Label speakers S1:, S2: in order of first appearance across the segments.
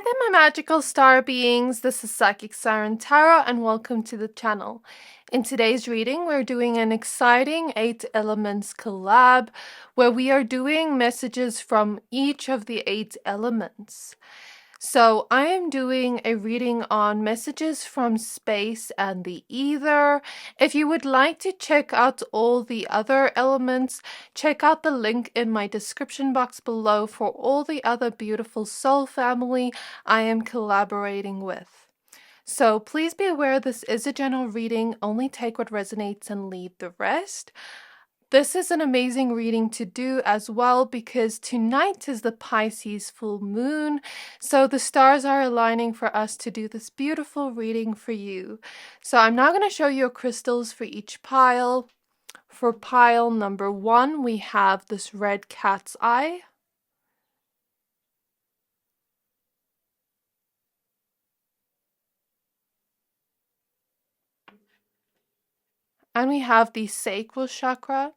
S1: Hi there, my magical star beings. This is Psychic Siren Tarot, and welcome to the channel. In today's reading, we're doing an exciting 8 Elements collab where we are doing messages from each of the 8 elements. So I am doing a reading on messages from space and the ether. If you would like to check out all the other elements, check out the link in my description box below for all the other beautiful soul family I am collaborating with. So please be aware this is a general reading, only take what resonates and leave the rest. This is an amazing reading to do as well because tonight is the Pisces full moon, so the stars are aligning for us to do this beautiful reading for you. So I'm now going to show you crystals for each pile. For pile number 1, we have this red cat's eye. And we have the Sacral Chakra.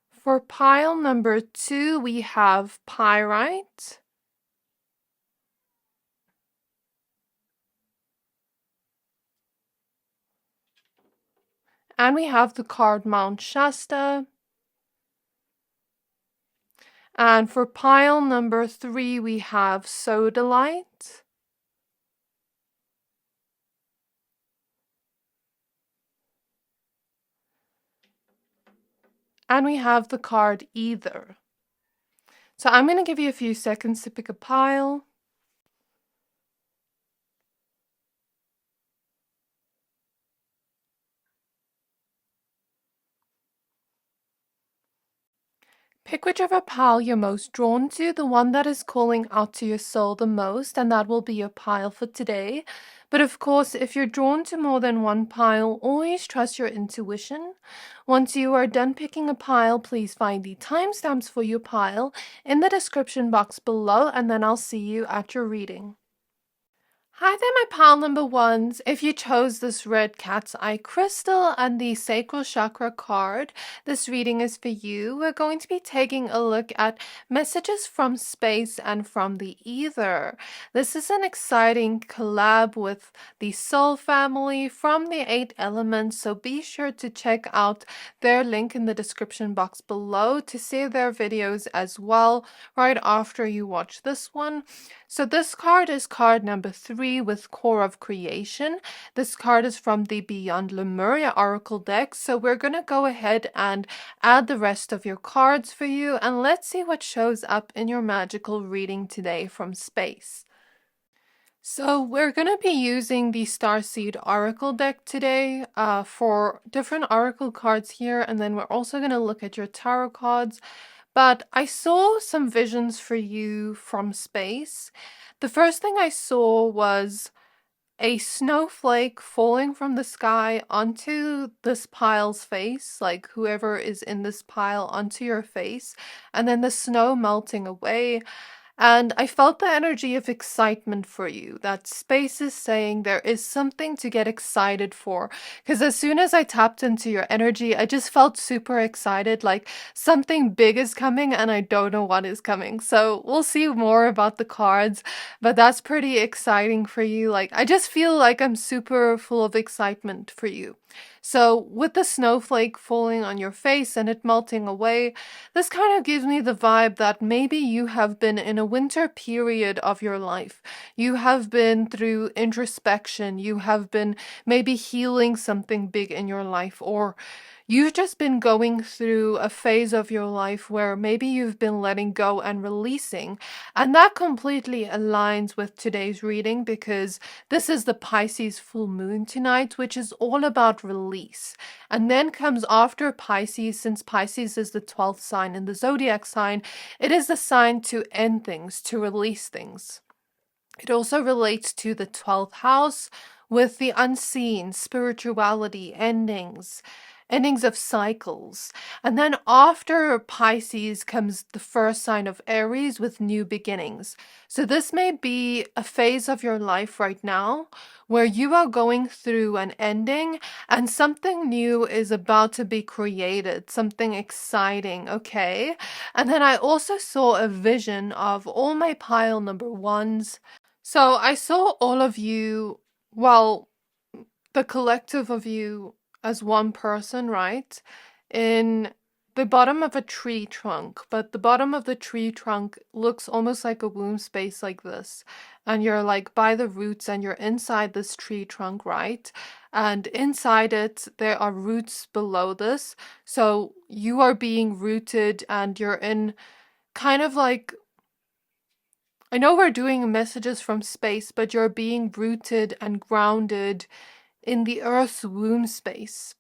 S1: For pile number 2, we have Pyrite. And we have the card Mount Shasta. And for pile number 3, we have Sodalite. And we have the card Aether. So I'm going to give you a few seconds to pick a pile. Pick whichever pile you're most drawn to, the one that is calling out to your soul the most, and that will be your pile for today. But of course, if you're drawn to more than one pile, always trust your intuition. Once you are done picking a pile, please find the timestamps for your pile in the description box below, and then I'll see you at your reading. Hi there, my pile number ones. If you chose this red cat's eye crystal and the sacral chakra card, this reading is for you. We're going to be taking a look at messages from space and from the ether. This is an exciting collab with the soul family from the 8 elements, so be sure to check out their link in the description box below to see their videos as well right after you watch this one. So this card is card number 3 with Core of Creation. This card is from the Beyond Lemuria Oracle deck. So we're going to go ahead and add the rest of your cards for you. And let's see what shows up in your magical reading today from space. So we're going to be using the Starseed Oracle deck today for different Oracle cards here. And then we're also going to look at your tarot cards. But I saw some visions for you from space. The first thing I saw was a snowflake falling from the sky onto this pile's face, like whoever is in this pile onto your face, and then the snow melting away. And I felt the energy of excitement for you. That space is saying there is something to get excited for. Because as soon as I tapped into your energy, I just felt super excited. Like something big is coming and I don't know what is coming. So we'll see more about the cards. But that's pretty exciting for you. Like I just feel like I'm super full of excitement for you. So with the snowflake falling on your face and it melting away, this kind of gives me the vibe that maybe you have been in a winter period of your life. You have been through introspection. You have been maybe healing something big in your life, or you've just been going through a phase of your life where maybe you've been letting go and releasing. And that completely aligns with today's reading because this is the Pisces full moon tonight, which is all about release. And then comes after Pisces, since Pisces is the 12th sign in the zodiac sign, it is the sign to end things, to release things. It also relates to the 12th house with the unseen, spirituality, endings. endings of cycles. And then after Pisces comes the first sign of Aries with new beginnings. So this may be a phase of your life right now where you are going through an ending and something new is about to be created, something exciting, okay? And then I also saw a vision of all my pile number ones. So I saw all of you, well, the collective of you as one person, right? In the bottom of a tree trunk, but the bottom of the tree trunk looks almost like a womb space like this. And you're like by the roots and you're inside this tree trunk, right? And inside it, there are roots below this. So you are being rooted and you're in kind of like, I know we're doing messages from space, but you're being rooted and grounded in the Earth's womb space.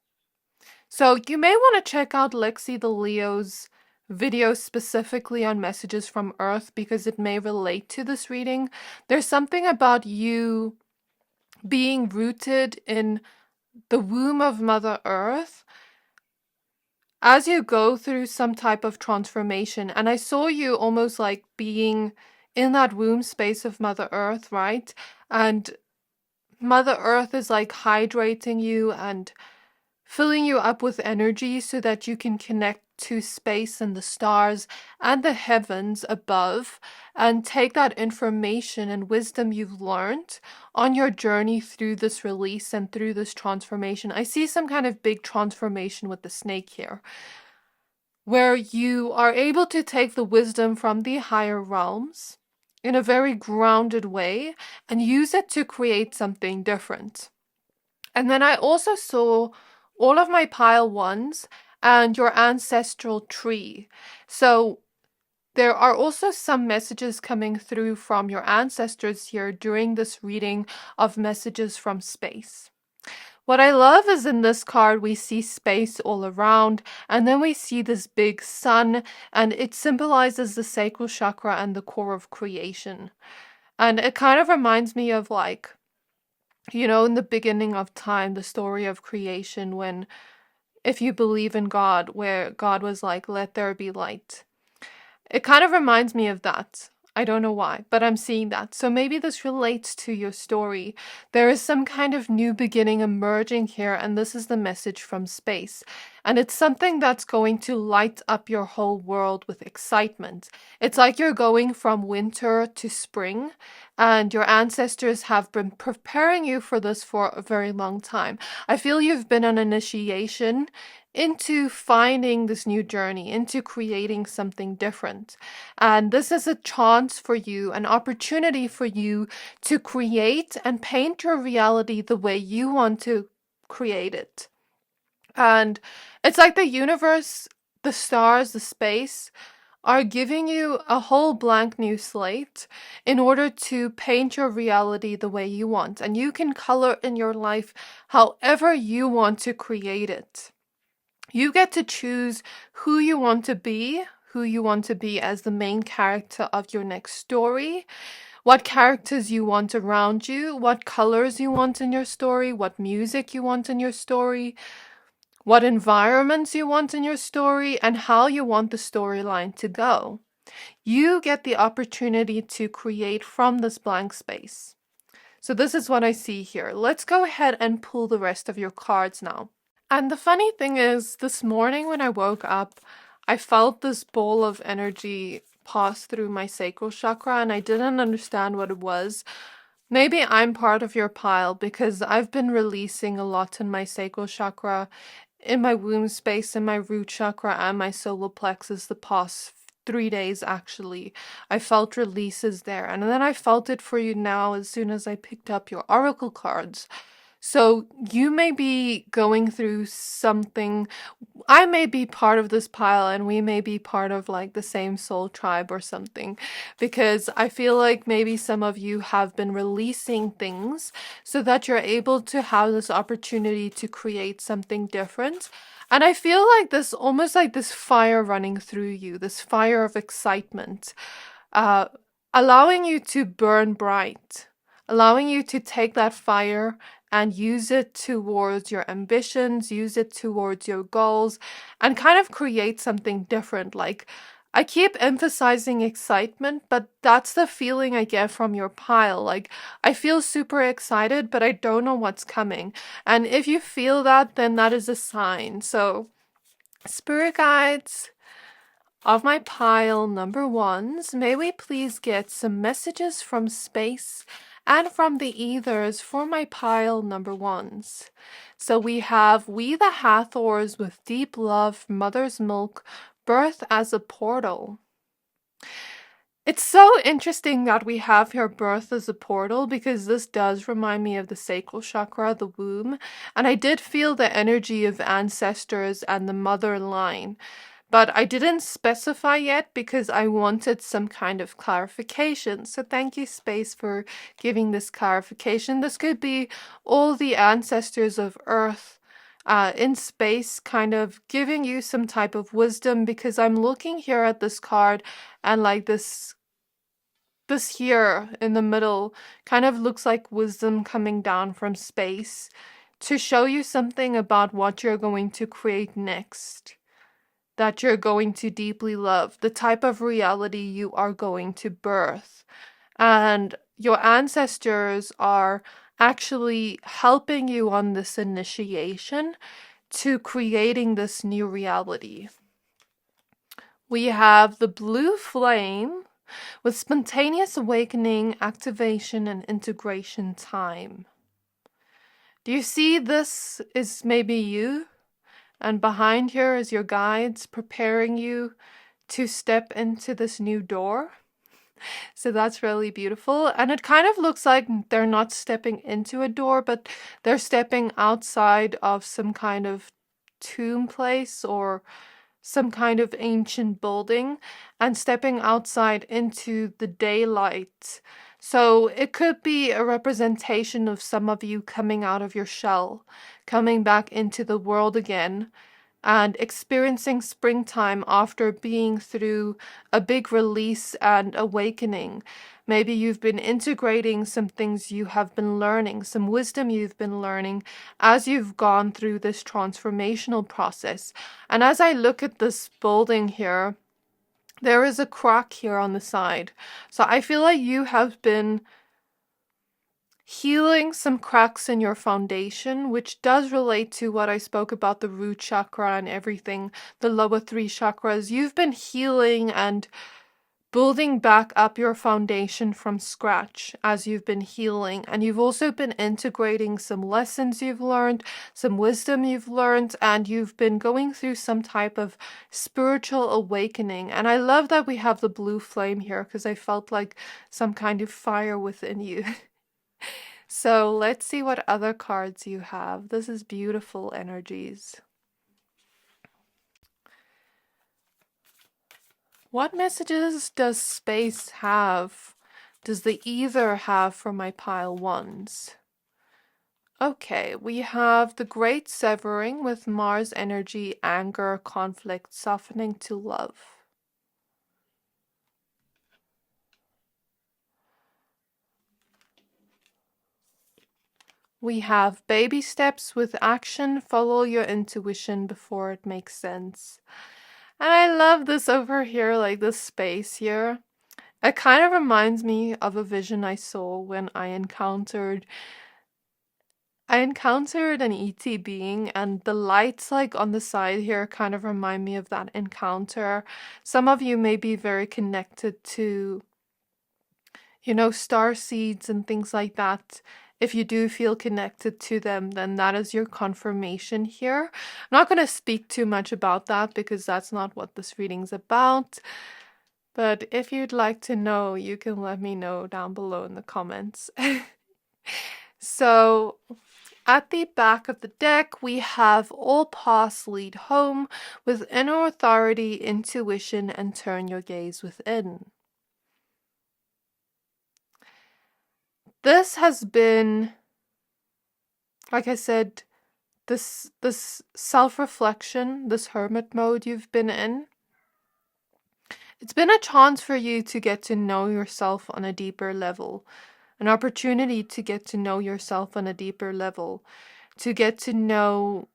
S1: So you may want to check out Lexi the Leo's video specifically on messages from Earth because it may relate to this reading. There's something about you being rooted in the womb of Mother Earth as you go through some type of transformation. And I saw you almost like being in that womb space of Mother Earth, right? And Mother Earth is like hydrating you and filling you up with energy so that you can connect to space and the stars and the heavens above and take that information and wisdom you've learned on your journey through this release and through this transformation. I see some kind of big transformation with the snake here, where you are able to take the wisdom from the higher realms in a very grounded way and use it to create something different. And then I also saw all of my pile ones and your ancestral tree. So there are also some messages coming through from your ancestors here during this reading of messages from space. What I love is in this card, we see space all around, and then we see this big sun, and it symbolizes the sacral chakra and the core of creation. And it kind of reminds me of like, you know, in the beginning of time, the story of creation, when, if you believe in God, where God was like, let there be light. It kind of reminds me of that. I don't know why, but I'm seeing that. So maybe this relates to your story. There is some kind of new beginning emerging here, and this is the message from space. And it's something that's going to light up your whole world with excitement. It's like you're going from winter to spring, and your ancestors have been preparing you for this for a very long time. I feel you've been on initiation into finding this new journey, into creating something different. And this is a chance for you, an opportunity for you to create and paint your reality the way you want to create it. And it's like the universe, the stars, the space are giving you a whole blank new slate in order to paint your reality the way you want. And you can color in your life however you want to create it. You get to choose who you want to be as the main character of your next story, what characters you want around you, what colors you want in your story, what music you want in your story, what environments you want in your story, and how you want the storyline to go. You get the opportunity to create from this blank space. So this is what I see here. Let's go ahead and pull the rest of your cards now. And the funny thing is, this morning when I woke up, I felt this ball of energy pass through my sacral chakra and I didn't understand what it was. Maybe I'm part of your pile because I've been releasing a lot in my sacral chakra, in my womb space, in my root chakra, and my solar plexus the past 3 days actually. I felt releases there, and then I felt it for you now as soon as I picked up your oracle cards. So you may be going through something. I may be part of this pile and we may be part of like the same soul tribe or something, because I feel like maybe some of you have been releasing things so that you're able to have this opportunity to create something different. And I feel like this, almost like this fire running through you, this fire of excitement, allowing you to burn bright, allowing you to take that fire and use it towards your ambitions, use it towards your goals, and kind of create something different. Like, I keep emphasizing excitement, but that's the feeling I get from your pile. Like, I feel super excited, but I don't know what's coming. And if you feel that, then that is a sign. So, spirit guides of my pile number ones, may we please get some messages from space and from the ethers for my pile number ones. So we have We the Hathors with deep love, mother's milk, birth as a portal. It's so interesting that we have here birth as a portal, because this does remind me of the sacral chakra, the womb, and I did feel the energy of ancestors and the mother line. But I didn't specify yet because I wanted some kind of clarification. So thank you, Space, for giving this clarification. This could be all the ancestors of Earth in space kind of giving you some type of wisdom, because I'm looking here at this card and like this here in the middle kind of looks like wisdom coming down from space to show you something about what you're going to create next, that you're going to deeply love, the type of reality you are going to birth. And your ancestors are actually helping you on this initiation to creating this new reality. We have the blue flame with spontaneous awakening, activation, and integration time. Do you see this is maybe you? And behind here is your guides preparing you to step into this new door. So that's really beautiful. And it kind of looks like they're not stepping into a door, but they're stepping outside of some kind of tomb place or some kind of ancient building and stepping outside into the daylight. So it could be a representation of some of you coming out of your shell, coming back into the world again, and experiencing springtime after being through a big release and awakening. Maybe you've been integrating some things you have been learning, some wisdom you've been learning as you've gone through this transformational process. And as I look at this building here, there is a crack here on the side. So I feel like you have been healing some cracks in your foundation, which does relate to what I spoke about, the root chakra and everything, the lower three chakras. You've been healing and building back up your foundation from scratch as you've been healing. And you've also been integrating some lessons you've learned, some wisdom you've learned, and you've been going through some type of spiritual awakening. And I love that we have the blue flame here, because I felt like some kind of fire within you. So let's see what other cards you have. This is beautiful energies. What messages does space have? Does the ether have for my pile ones? Okay, we have the great severing with Mars energy, anger, conflict, softening to love. We have baby steps with action, follow your intuition before it makes sense. And I love this over here, like this space here. It kind of reminds me of a vision I saw when I encountered an ET being, and the lights like on the side here kind of remind me of that encounter. Some of you may be very connected to, star seeds and things like that. If you do feel connected to them, then that is your confirmation here. I'm not going to speak too much about that because that's not what this reading's about. But if you'd like to know, you can let me know down below in the comments. So, at the back of the deck, we have all paths lead home with inner authority, intuition, and turn your gaze within. This has been, like I said, this self-reflection, this hermit mode you've been in. It's been a chance for you to get to know yourself on a deeper level. an opportunity to get to know yourself on a deeper level, to get to know,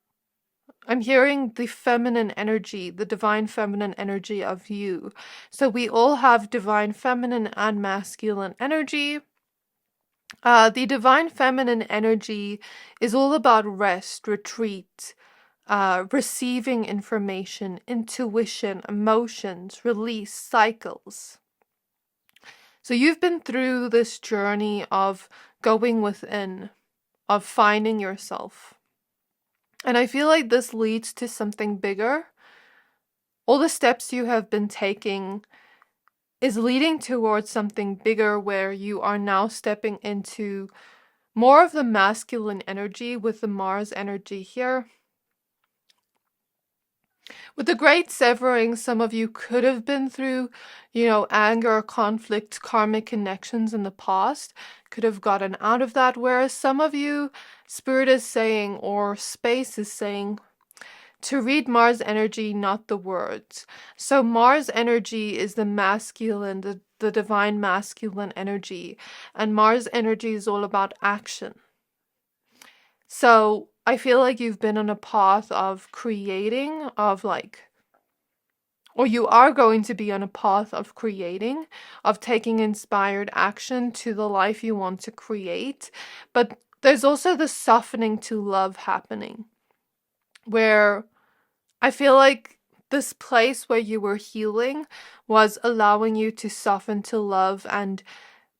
S1: I'm hearing the feminine energy, the divine feminine energy of you. So we all have divine feminine and masculine energy. The divine feminine energy is all about rest, retreat, receiving information, intuition, emotions, release, cycles. So you've been through this journey of going within, of finding yourself. And I feel like this leads to something bigger. All the steps you have been taking is leading towards something bigger where you are now stepping into more of the masculine energy with the Mars energy here. With the great severing, some of you could have been through, anger, conflict, karmic connections in the past, could have gotten out of that. Whereas some of you, Spirit is saying, or space is saying, to read Mars energy, not the words. So Mars energy is the masculine, the divine masculine energy. And Mars energy is all about action. So I feel like you've been on a path of creating, or you are going to be on a path of creating, of taking inspired action to the life you want to create. But there's also the softening to love happening, where I feel like this place where you were healing was allowing you to soften to love, and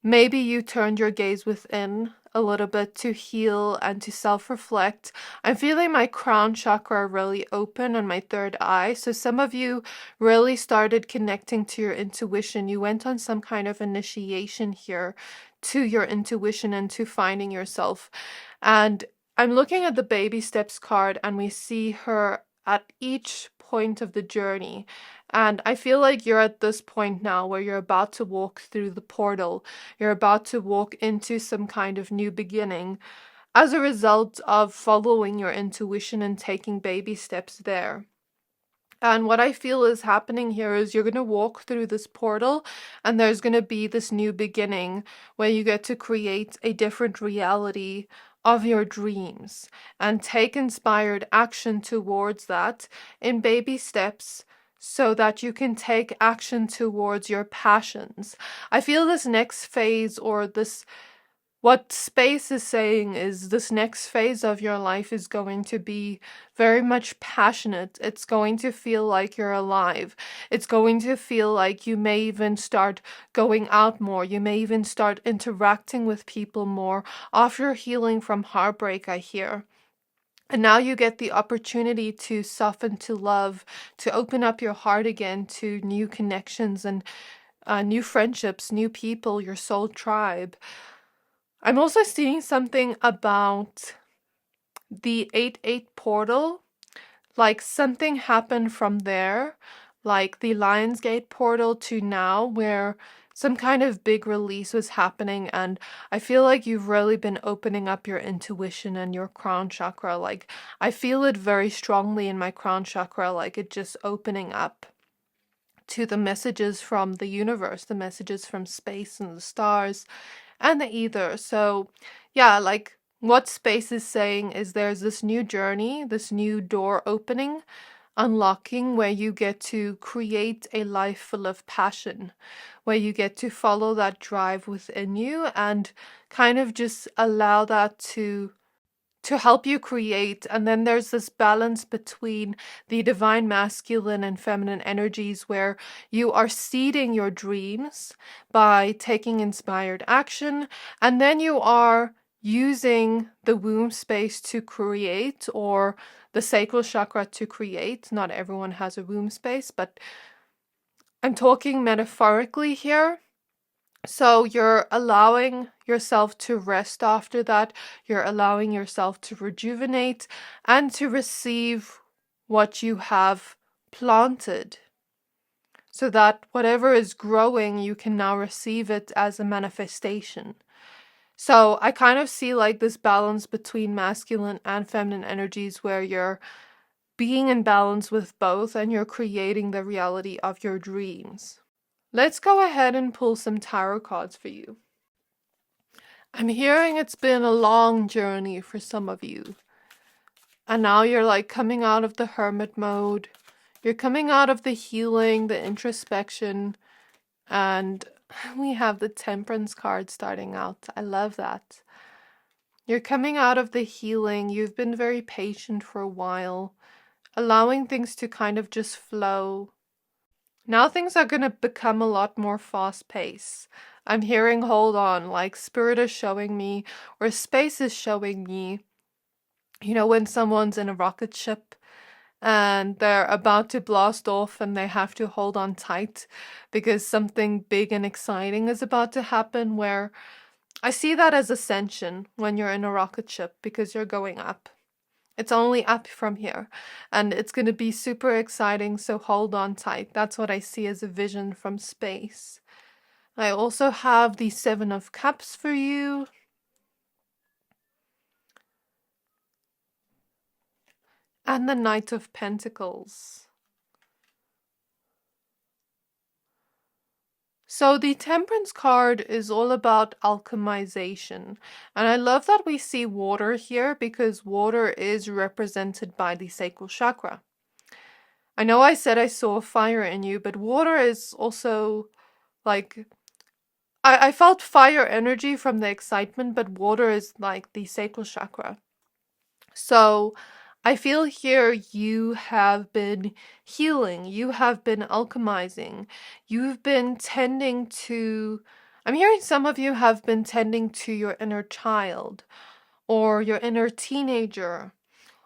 S1: maybe you turned your gaze within a little bit to heal and to self-reflect. I'm feeling my crown chakra really open on my third eye. So some of you really started connecting to your intuition. You went on some kind of initiation here to your intuition and to finding yourself. And I'm looking at the baby steps card, and we see her at each point of the journey. And I feel like you're at this point now where you're about to walk through the portal. You're about to walk into some kind of new beginning as a result of following your intuition and taking baby steps there. And what I feel is happening here is you're going to walk through this portal, and there's going to be this new beginning where you get to create a different reality of your dreams and take inspired action towards that in baby steps so that you can take action towards your passions. I feel this next phase, or this, what space is saying is this next phase of your life is going to be very much passionate. It's going to feel like you're alive. It's going to feel like you may even start going out more. You may even start interacting with people more after healing from heartbreak, I hear. And now you get the opportunity to soften to love, to open up your heart again to new connections and new friendships, new people, your soul tribe. I'm also seeing something about the 8-8 portal, like something happened from there, like the Lionsgate portal to now, where some kind of big release was happening, and I feel like you've really been opening up your intuition and your crown chakra. Like, I feel it very strongly in my crown chakra, like it just opening up to the messages from the universe, the messages from space and the stars and the ether. So yeah, like what space is saying is there's this new journey, this new door opening, unlocking, where you get to create a life full of passion, where you get to follow that drive within you and kind of just allow that to help you create. And then there's this balance between the divine masculine and feminine energies where you are seeding your dreams by taking inspired action, and then you are using the womb space to create, or the sacral chakra to create. Not everyone has a womb space, but I'm talking metaphorically here. So you're allowing yourself to rest after that. You're allowing yourself to rejuvenate and to receive what you have planted, so that whatever is growing, you can now receive it as a manifestation. So I kind of see like this balance between masculine and feminine energies where you're being in balance with both and you're creating the reality of your dreams. Let's go ahead and pull some tarot cards for you. I'm hearing it's been a long journey for some of you. And now you're like coming out of the hermit mode. You're coming out of the healing, the introspection, and we have the Temperance card starting out. I love that. You're coming out of the healing. You've been very patient for a while, allowing things to kind of just flow. Now things are going to become a lot more fast-paced. I'm hearing, hold on, like spirit is showing me, or space is showing me, you know, when someone's in a rocket ship and they're about to blast off and they have to hold on tight because something big and exciting is about to happen, where I see that as ascension when you're in a rocket ship because you're going up. It's only up from here and it's going to be super exciting, so hold on tight. That's what I see as a vision from space. I also have the Seven of Cups for you. And the Knight of Pentacles. So the Temperance card is all about alchemization. And I love that we see water here because water is represented by the Sacral Chakra. I know I said I saw fire in you, but water is also like... I felt fire energy from the excitement, but water is like the Sacral Chakra. So I feel here you have been healing, you have been alchemizing, you've been tending to... I'm hearing some of you have been tending to your inner child, or your inner teenager,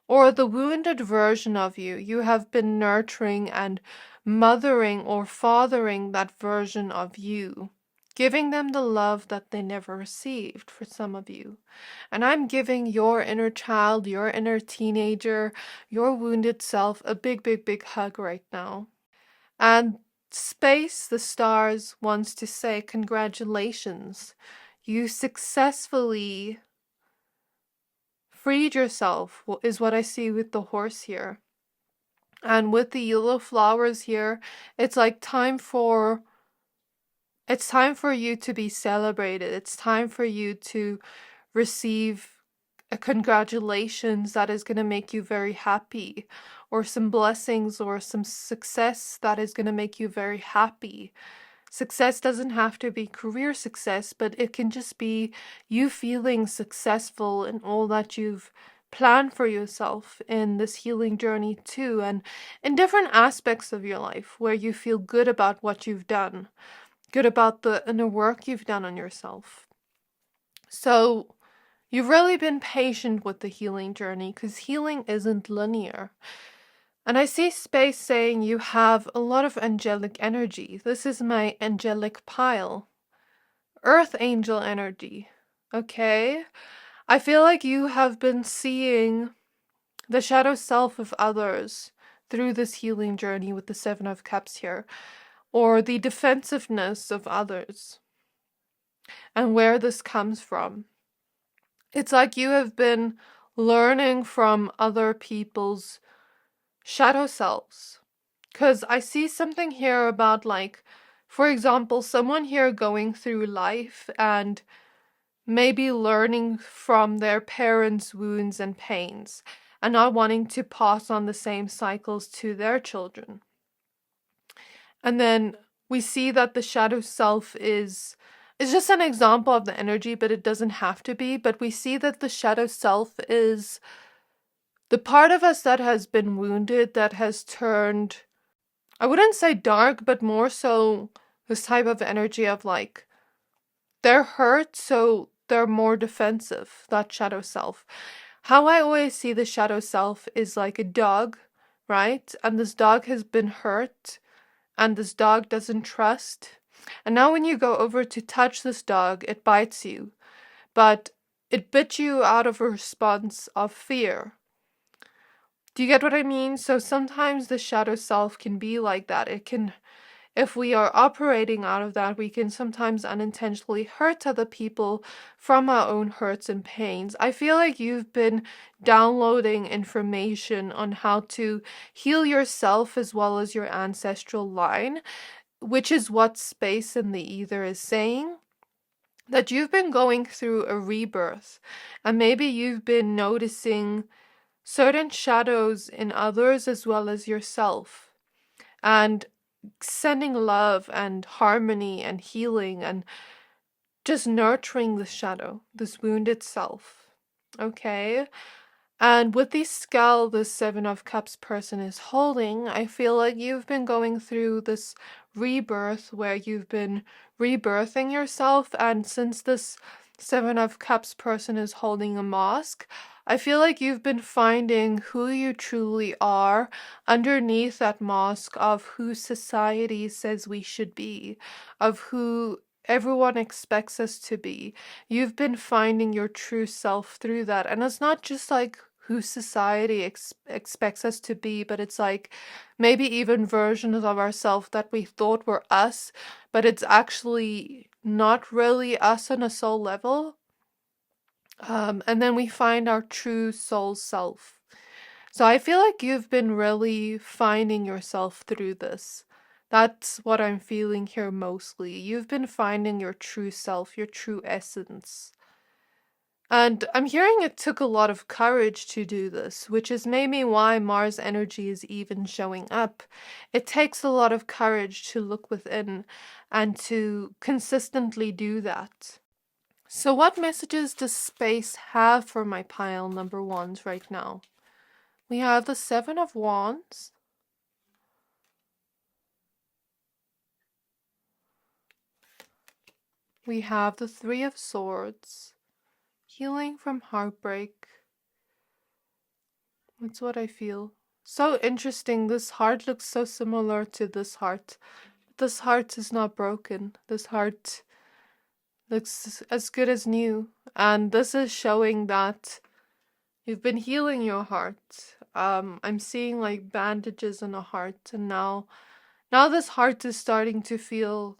S1: or the wounded version of you. You have been nurturing and mothering or fathering that version of you, giving them the love that they never received for some of you. And I'm giving your inner child, your inner teenager, your wounded self a big, big, big hug right now. And space, the stars, wants to say congratulations. You successfully freed yourself, is what I see with the horse here. And with the yellow flowers here, it's like it's time for you to be celebrated. It's time for you to receive a congratulations that is going to make you very happy, or some blessings or some success that is going to make you very happy. Success doesn't have to be career success, but it can just be you feeling successful in all that you've planned for yourself in this healing journey too, and in different aspects of your life where you feel good about what you've done, good about the inner work you've done on yourself. So you've really been patient with the healing journey because healing isn't linear. And I see space saying you have a lot of angelic energy. This is my angelic pile. Earth angel energy. Okay? I feel like you have been seeing the shadow self of others through this healing journey with the Seven of Cups here, or the defensiveness of others, and where this comes from. It's like you have been learning from other people's shadow selves. Because I see something here about, like, for example, someone here going through life and maybe learning from their parents' wounds and pains and not wanting to pass on the same cycles to their children. And then we see that the shadow self is just an example of the energy, but it doesn't have to be. But we see that the shadow self is the part of us that has been wounded, that has turned, I wouldn't say dark, but more so this type of energy of like, they're hurt, so they're more defensive, that shadow self. How I always see the shadow self is like a dog, right? And this dog has been hurt, and this dog doesn't trust. And now when you go over to touch this dog, it bites you. But it bit you out of a response of fear. Do you get what I mean? So sometimes the shadow self can be like that. It can, if we are operating out of that, we can sometimes unintentionally hurt other people from our own hurts and pains. I feel like you've been downloading information on how to heal yourself as well as your ancestral line, which is what space in the ether is saying. that you've been going through a rebirth, and maybe you've been noticing certain shadows in others as well as yourself, and sending love and harmony and healing and just nurturing the shadow, this wounded self. Okay? And with the skull the Seven of Cups person is holding, I feel like you've been going through this rebirth where you've been rebirthing yourself. And since this Seven of Cups person is holding a mask, I feel like you've been finding who you truly are underneath that mask of who society says we should be, of who everyone expects us to be. You've been finding your true self through that. And it's not just like who society expects us to be, but it's like maybe even versions of ourselves that we thought were us, but it's actually not really us on a soul level. And then we find our true soul self. So I feel like you've been really finding yourself through this. That's what I'm feeling here mostly. You've been finding your true self, your true essence. And I'm hearing it took a lot of courage to do this, which is maybe why Mars energy is even showing up. It takes a lot of courage to look within and to consistently do that. So what messages does space have for my pile number ones right now? We have the Seven of Wands. We have the Three of Swords. Healing from heartbreak. That's what I feel. So interesting. This heart looks so similar to this heart. But this heart is not broken. This heart looks as good as new. And this is showing that you've been healing your heart. I'm seeing like bandages on a heart, and now this heart is starting to feel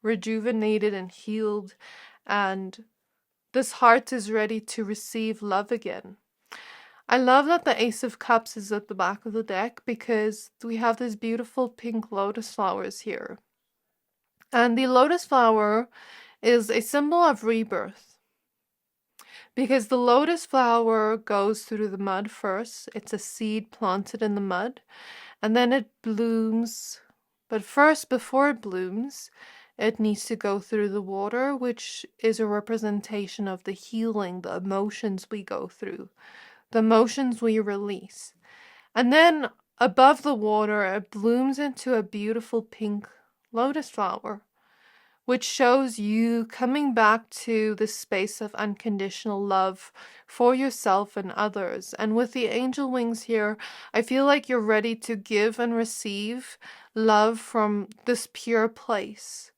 S1: rejuvenated and healed, and this heart is ready to receive love again. I love that the Ace of Cups is at the back of the deck because we have these beautiful pink lotus flowers here. And the lotus flower is a symbol of rebirth, because the lotus flower goes through the mud first. It's a seed planted in the mud, and then it blooms. But first, before it blooms, it needs to go through the water, which is a representation of the healing, the emotions we go through, the emotions we release. And then above the water, it blooms into a beautiful pink lotus flower, which shows you coming back to this space of unconditional love for yourself and others. And with the angel wings here, I feel like you're ready to give and receive love from this pure place.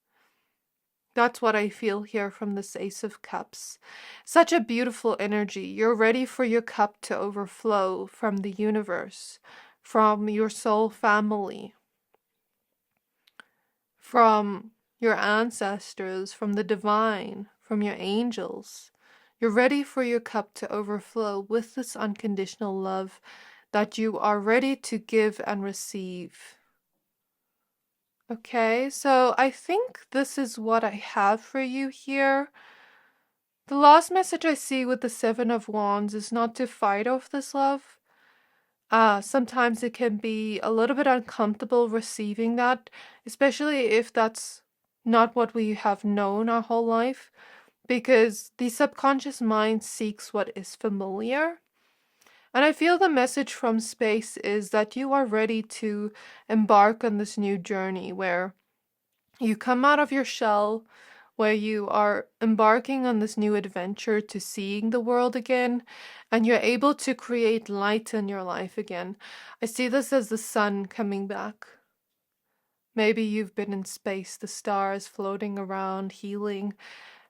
S1: That's what I feel here from this Ace of Cups. Such a beautiful energy. You're ready for your cup to overflow from the universe, from your soul family, from your ancestors, from the divine, from your angels. You're ready for your cup to overflow with this unconditional love that you are ready to give and receive. Okay, so I think this is what I have for you here. The last message I see with the Seven of Wands is not to fight off this love. Sometimes it can be a little bit uncomfortable receiving that, especially if that's not what we have known our whole life, because the subconscious mind seeks what is familiar. And I feel the message from space is that you are ready to embark on this new journey where you come out of your shell, where you are embarking on this new adventure to seeing the world again, and you're able to create light in your life again. I see this as the sun coming back. Maybe you've been in space, the stars floating around, healing.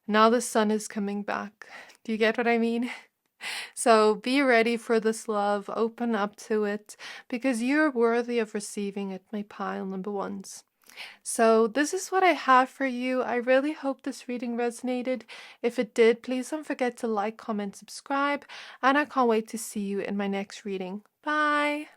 S1: Now the sun is coming back. Do you get what I mean? So be ready for this love, open up to it, because you're worthy of receiving it, my pile number ones. So this is what I have for you. I really hope this reading resonated. If it did, please don't forget to like, comment, subscribe, and I can't wait to see you in my next reading. Bye!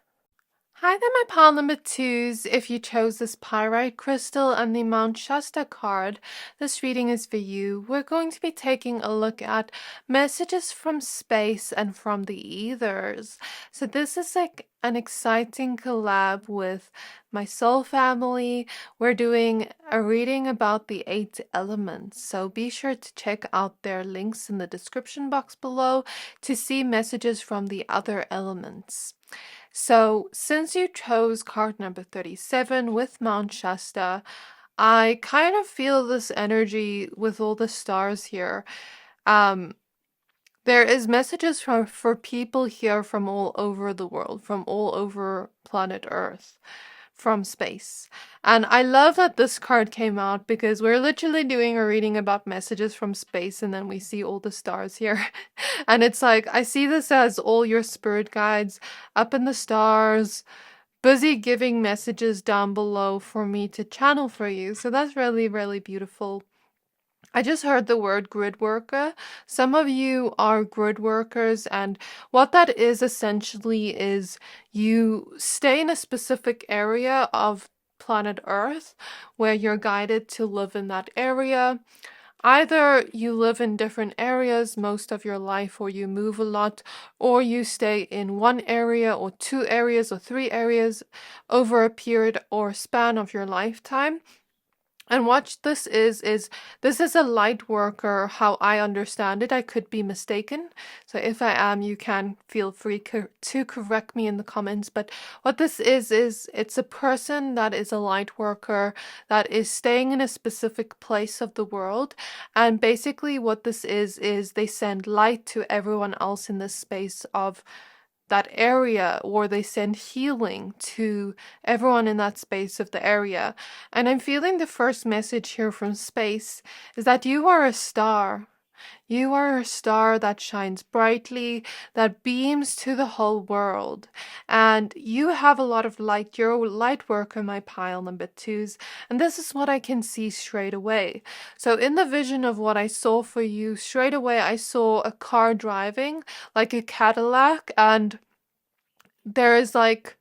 S1: Hi there, my pile number twos. If you chose this Pyrite crystal and the Mount Shasta card, this reading is for you. We're going to be taking a look at messages from space and from the ethers. So this is like an exciting collab with my soul family. We're doing a reading about the 8 elements. So be sure to check out their links in the description box below to see messages from the other elements. So, since you chose card number 37 with Mount Shasta, I kind of feel this energy with all the stars here. Um, there is messages for people here from all over the world, from all over planet Earth, from space. And I love that this card came out because we're literally doing a reading about messages from space and then we see all the stars here. And it's like, I see this as all your spirit guides up in the stars, busy giving messages down below for me to channel for you. So that's really, really beautiful. I just heard the word grid worker. Some of you are grid workers, and what that is essentially is you stay in a specific area of planet Earth where you're guided to live in that area. Either you live in different areas most of your life, or you move a lot, or you stay in one area or 2 areas or 3 areas over a period or span of your lifetime. And what this is this is a light worker, how I understand it. I could be mistaken. So if I am, you can feel free to correct me in the comments. But what this is it's a person that is a light worker that is staying in a specific place of the world. And basically what this is they send light to everyone else in this space of that area, or they send healing to everyone in that space of the area. And I'm feeling the first message here from space is that you are a star. You are a star that shines brightly, that beams to the whole world. And you have a lot of light. You're a light worker, my pile number twos. And this is what I can see straight away. So in the vision of what I saw for you, straight away I saw a car driving, like a Cadillac, and there is like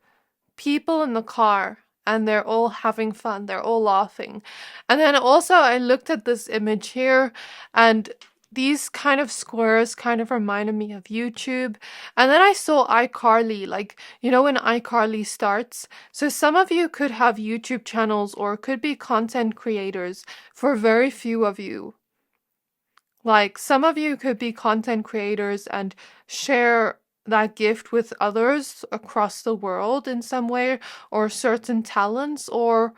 S1: people in the car and they're all having fun, they're all laughing. And then also I looked at this image here, and these kind of squares kind of reminded me of YouTube. And then I saw iCarly, like, you know, when iCarly starts. So some of you could have YouTube channels or could be content creators. For very few of you, like, some of you could be content creators and share that gift with others across the world in some way, or certain talents, or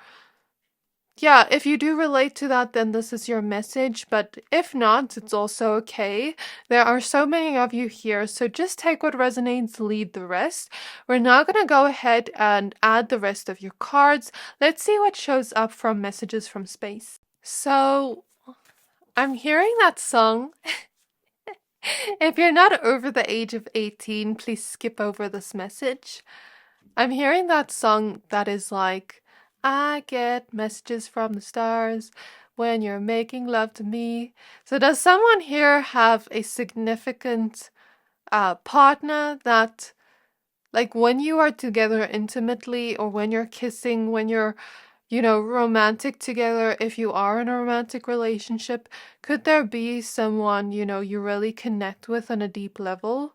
S1: yeah, if you do relate to that, then this is your message. But if not, it's also okay. There are so many of you here, so just take what resonates, leave the rest. We're now going to go ahead and add the rest of your cards. Let's see what shows up from messages from space. So I'm hearing that song. If you're not over the age of 18, please skip over this message. I'm hearing that song that is like, I get messages from the stars when you're making love to me. So does someone here have a significant partner that, like, when you are together intimately, or when you're kissing, when you're, you know, romantic together, if you are in a romantic relationship, could there be someone, you know, you really connect with on a deep level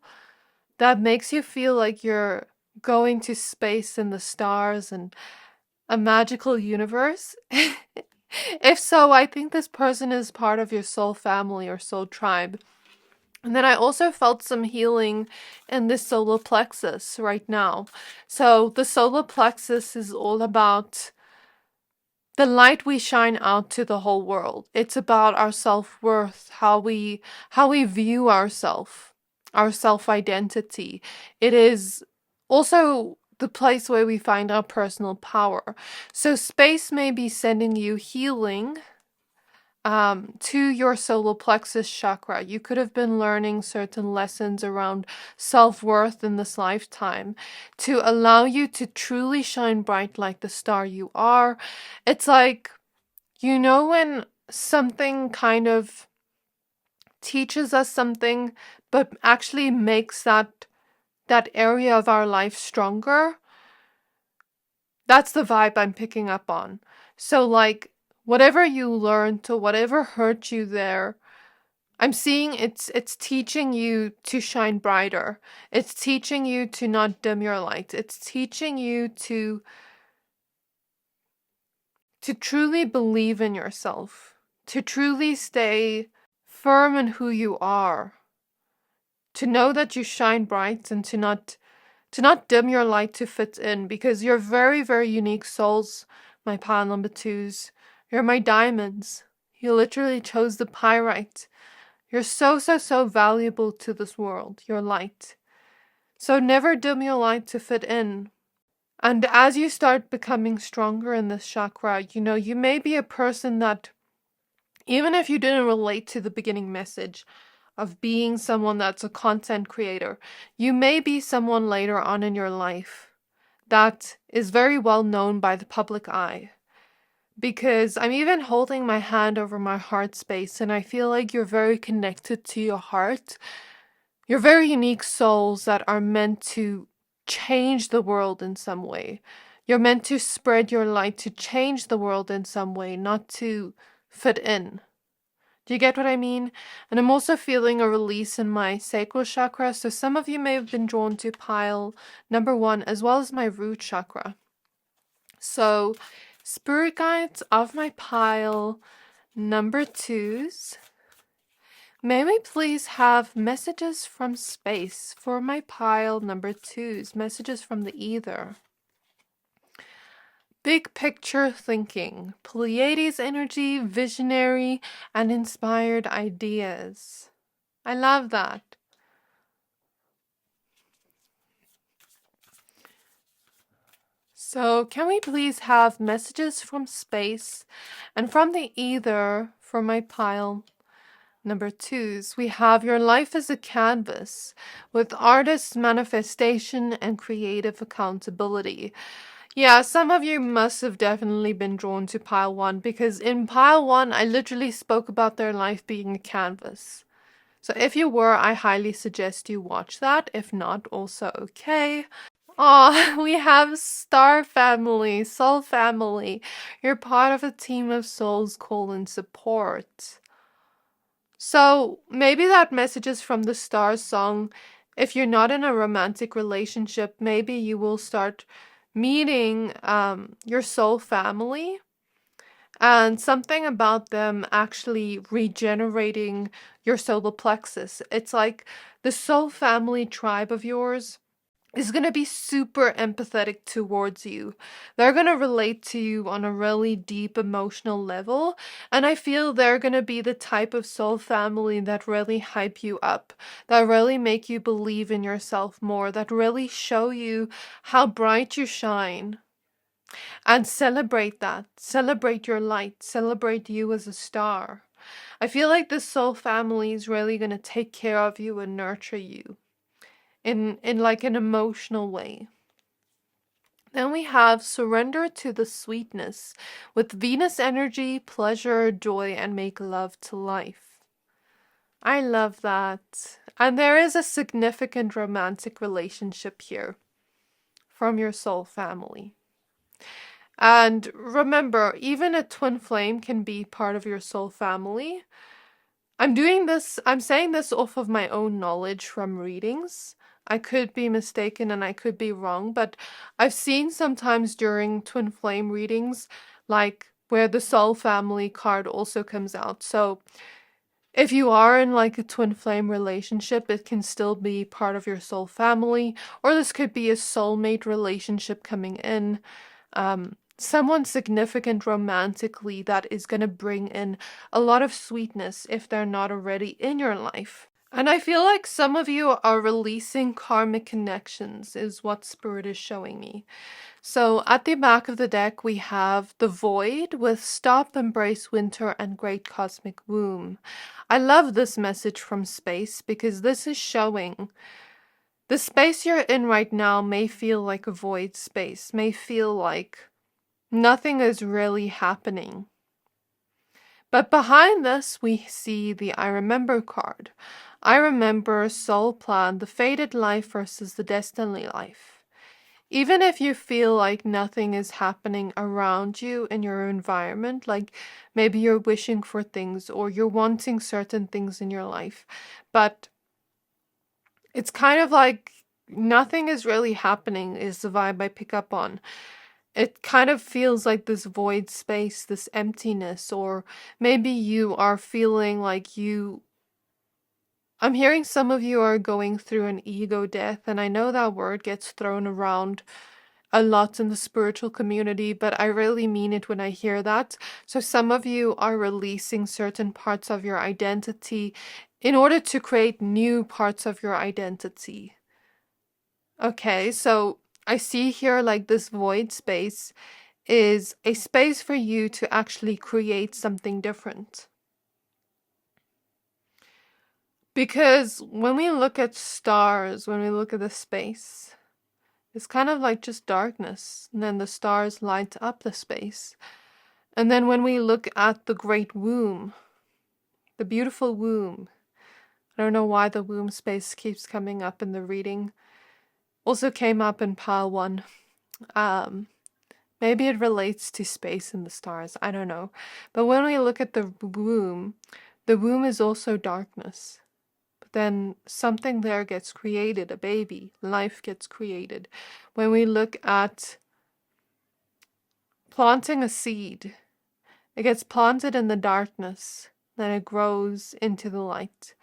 S1: that makes you feel like you're going to space and the stars and a magical universe? If so, I think this person is part of your soul family or soul tribe. And then I also felt some healing in the solar plexus right now. So the solar plexus is all about the light we shine out to the whole world. It's about our self-worth, how we view ourselves, our self-identity. It is also the place where we find our personal power. So space may be sending you healing to your solar plexus chakra. You could have been learning certain lessons around self-worth in this lifetime to allow you to truly shine bright like the star you are. It's like, you know, when something kind of teaches us something, but actually makes that area of our life stronger. That's the vibe I'm picking up on. So like, whatever you learned or whatever hurt you there, I'm seeing it's teaching you to shine brighter. It's teaching you to not dim your light. It's teaching you to truly believe in yourself, to truly stay firm in who you are, to know that you shine bright and to not dim your light to fit in, because you're very, very unique souls, my pile number twos. You're my diamonds. You literally chose the pyrite. You're so, so, so valuable to this world, your light. So never dim your light to fit in. And as you start becoming stronger in this chakra, you may be a person that, even if you didn't relate to the beginning message of being someone that's a content creator, you may be someone later on in your life that is very well known by the public eye. Because I'm even holding my hand over my heart space, and I feel like you're very connected to your heart. You're very unique souls that are meant to change the world in some way. You're meant to spread your light to change the world in some way, not to fit in. Do you get what I mean? And I'm also feeling a release in my sacral chakra. So some of you may have been drawn to pile number 1 as well as my root chakra. So spirit guides of my pile number 2s, may we please have messages from space for my pile number 2s, messages from the ether. Big picture thinking, Pleiades energy, visionary, and inspired ideas. I love that. So can we please have messages from space and from the ether for my pile number 2s? We have your life as a canvas with artist manifestation and creative accountability. Yeah, some of you must have definitely been drawn to pile 1, because in pile 1, I literally spoke about their life being a canvas. So if you were, I highly suggest you watch that. If not, also okay. Aw, we have Star Family, Soul Family. You're part of a team of souls called in support. So maybe that message is from the Stars song. If you're not in a romantic relationship, maybe you will start meeting your soul family, and something about them actually regenerating your solar plexus. It's like the soul family tribe of yours is going to be super empathetic towards you. They're going to relate to you on a really deep emotional level. And I feel they're going to be the type of soul family that really hype you up, that really make you believe in yourself more, that really show you how bright you shine. And celebrate that. Celebrate your light. Celebrate you as a star. I feel like this soul family is really going to take care of you and nurture you in like an emotional way. Then we have surrender to the sweetness with Venus energy, pleasure, joy, and make love to life. I love that. And there is a significant romantic relationship here from your soul family. And remember, even a twin flame can be part of your soul family. I'm saying this off of my own knowledge from readings. I could be mistaken and I could be wrong, but I've seen sometimes during twin flame readings, like where the soul family card also comes out. So if you are in like a twin flame relationship, it can still be part of your soul family, or this could be a soulmate relationship coming in. Someone significant romantically that is going to bring in a lot of sweetness if they're not already in your life. And I feel like some of you are releasing karmic connections is what Spirit is showing me. So at the back of the deck, we have the Void with Stop, Embrace Winter, and Great Cosmic Womb. I love this message from space because this is showing the space you're in right now may feel like a void space, may feel like nothing is really happening. But behind this, we see the I Remember card. I remember, soul plan, the fated life versus the destiny life. Even if you feel like nothing is happening around you in your environment, like maybe you're wishing for things or you're wanting certain things in your life, but it's kind of like nothing is really happening, is the vibe I pick up on. It kind of feels like this void space, this emptiness, or maybe you are feeling like I'm hearing some of you are going through an ego death, and I know that word gets thrown around a lot in the spiritual community, but I really mean it when I hear that. So some of you are releasing certain parts of your identity in order to create new parts of your identity. Okay, so I see here like this void space is a space for you to actually create something different. Because when we look at stars, when we look at the space, it's kind of like just darkness, and then the stars light up the space. And then when we look at the great womb, the beautiful womb, I don't know why the womb space keeps coming up in the reading. Also came up in pile 1. Maybe it relates to space and the stars, I don't know. But when we look at the womb is also darkness. But then something there gets created, a baby, life gets created. When we look at planting a seed, it gets planted in the darkness, then it grows into the light.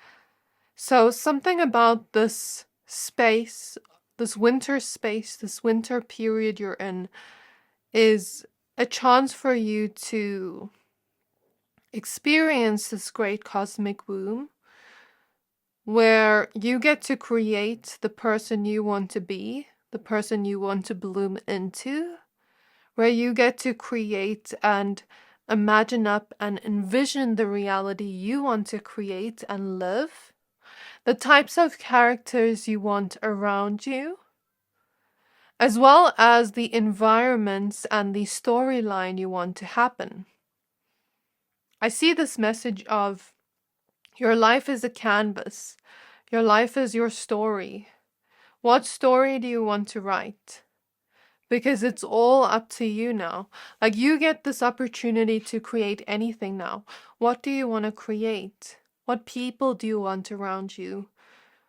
S1: So something about this space, this winter space, this winter period you're in, is a chance for you to experience this great cosmic womb where you get to create the person you want to be, the person you want to bloom into, where you get to create and imagine up and envision the reality you want to create and live, the types of characters you want around you, as well as the environments and the storyline you want to happen. I see this message of your life is a canvas. Your life is your story. What story do you want to write? Because it's all up to you now. Like, you get this opportunity to create anything now. What do you want to create? What people do you want around you?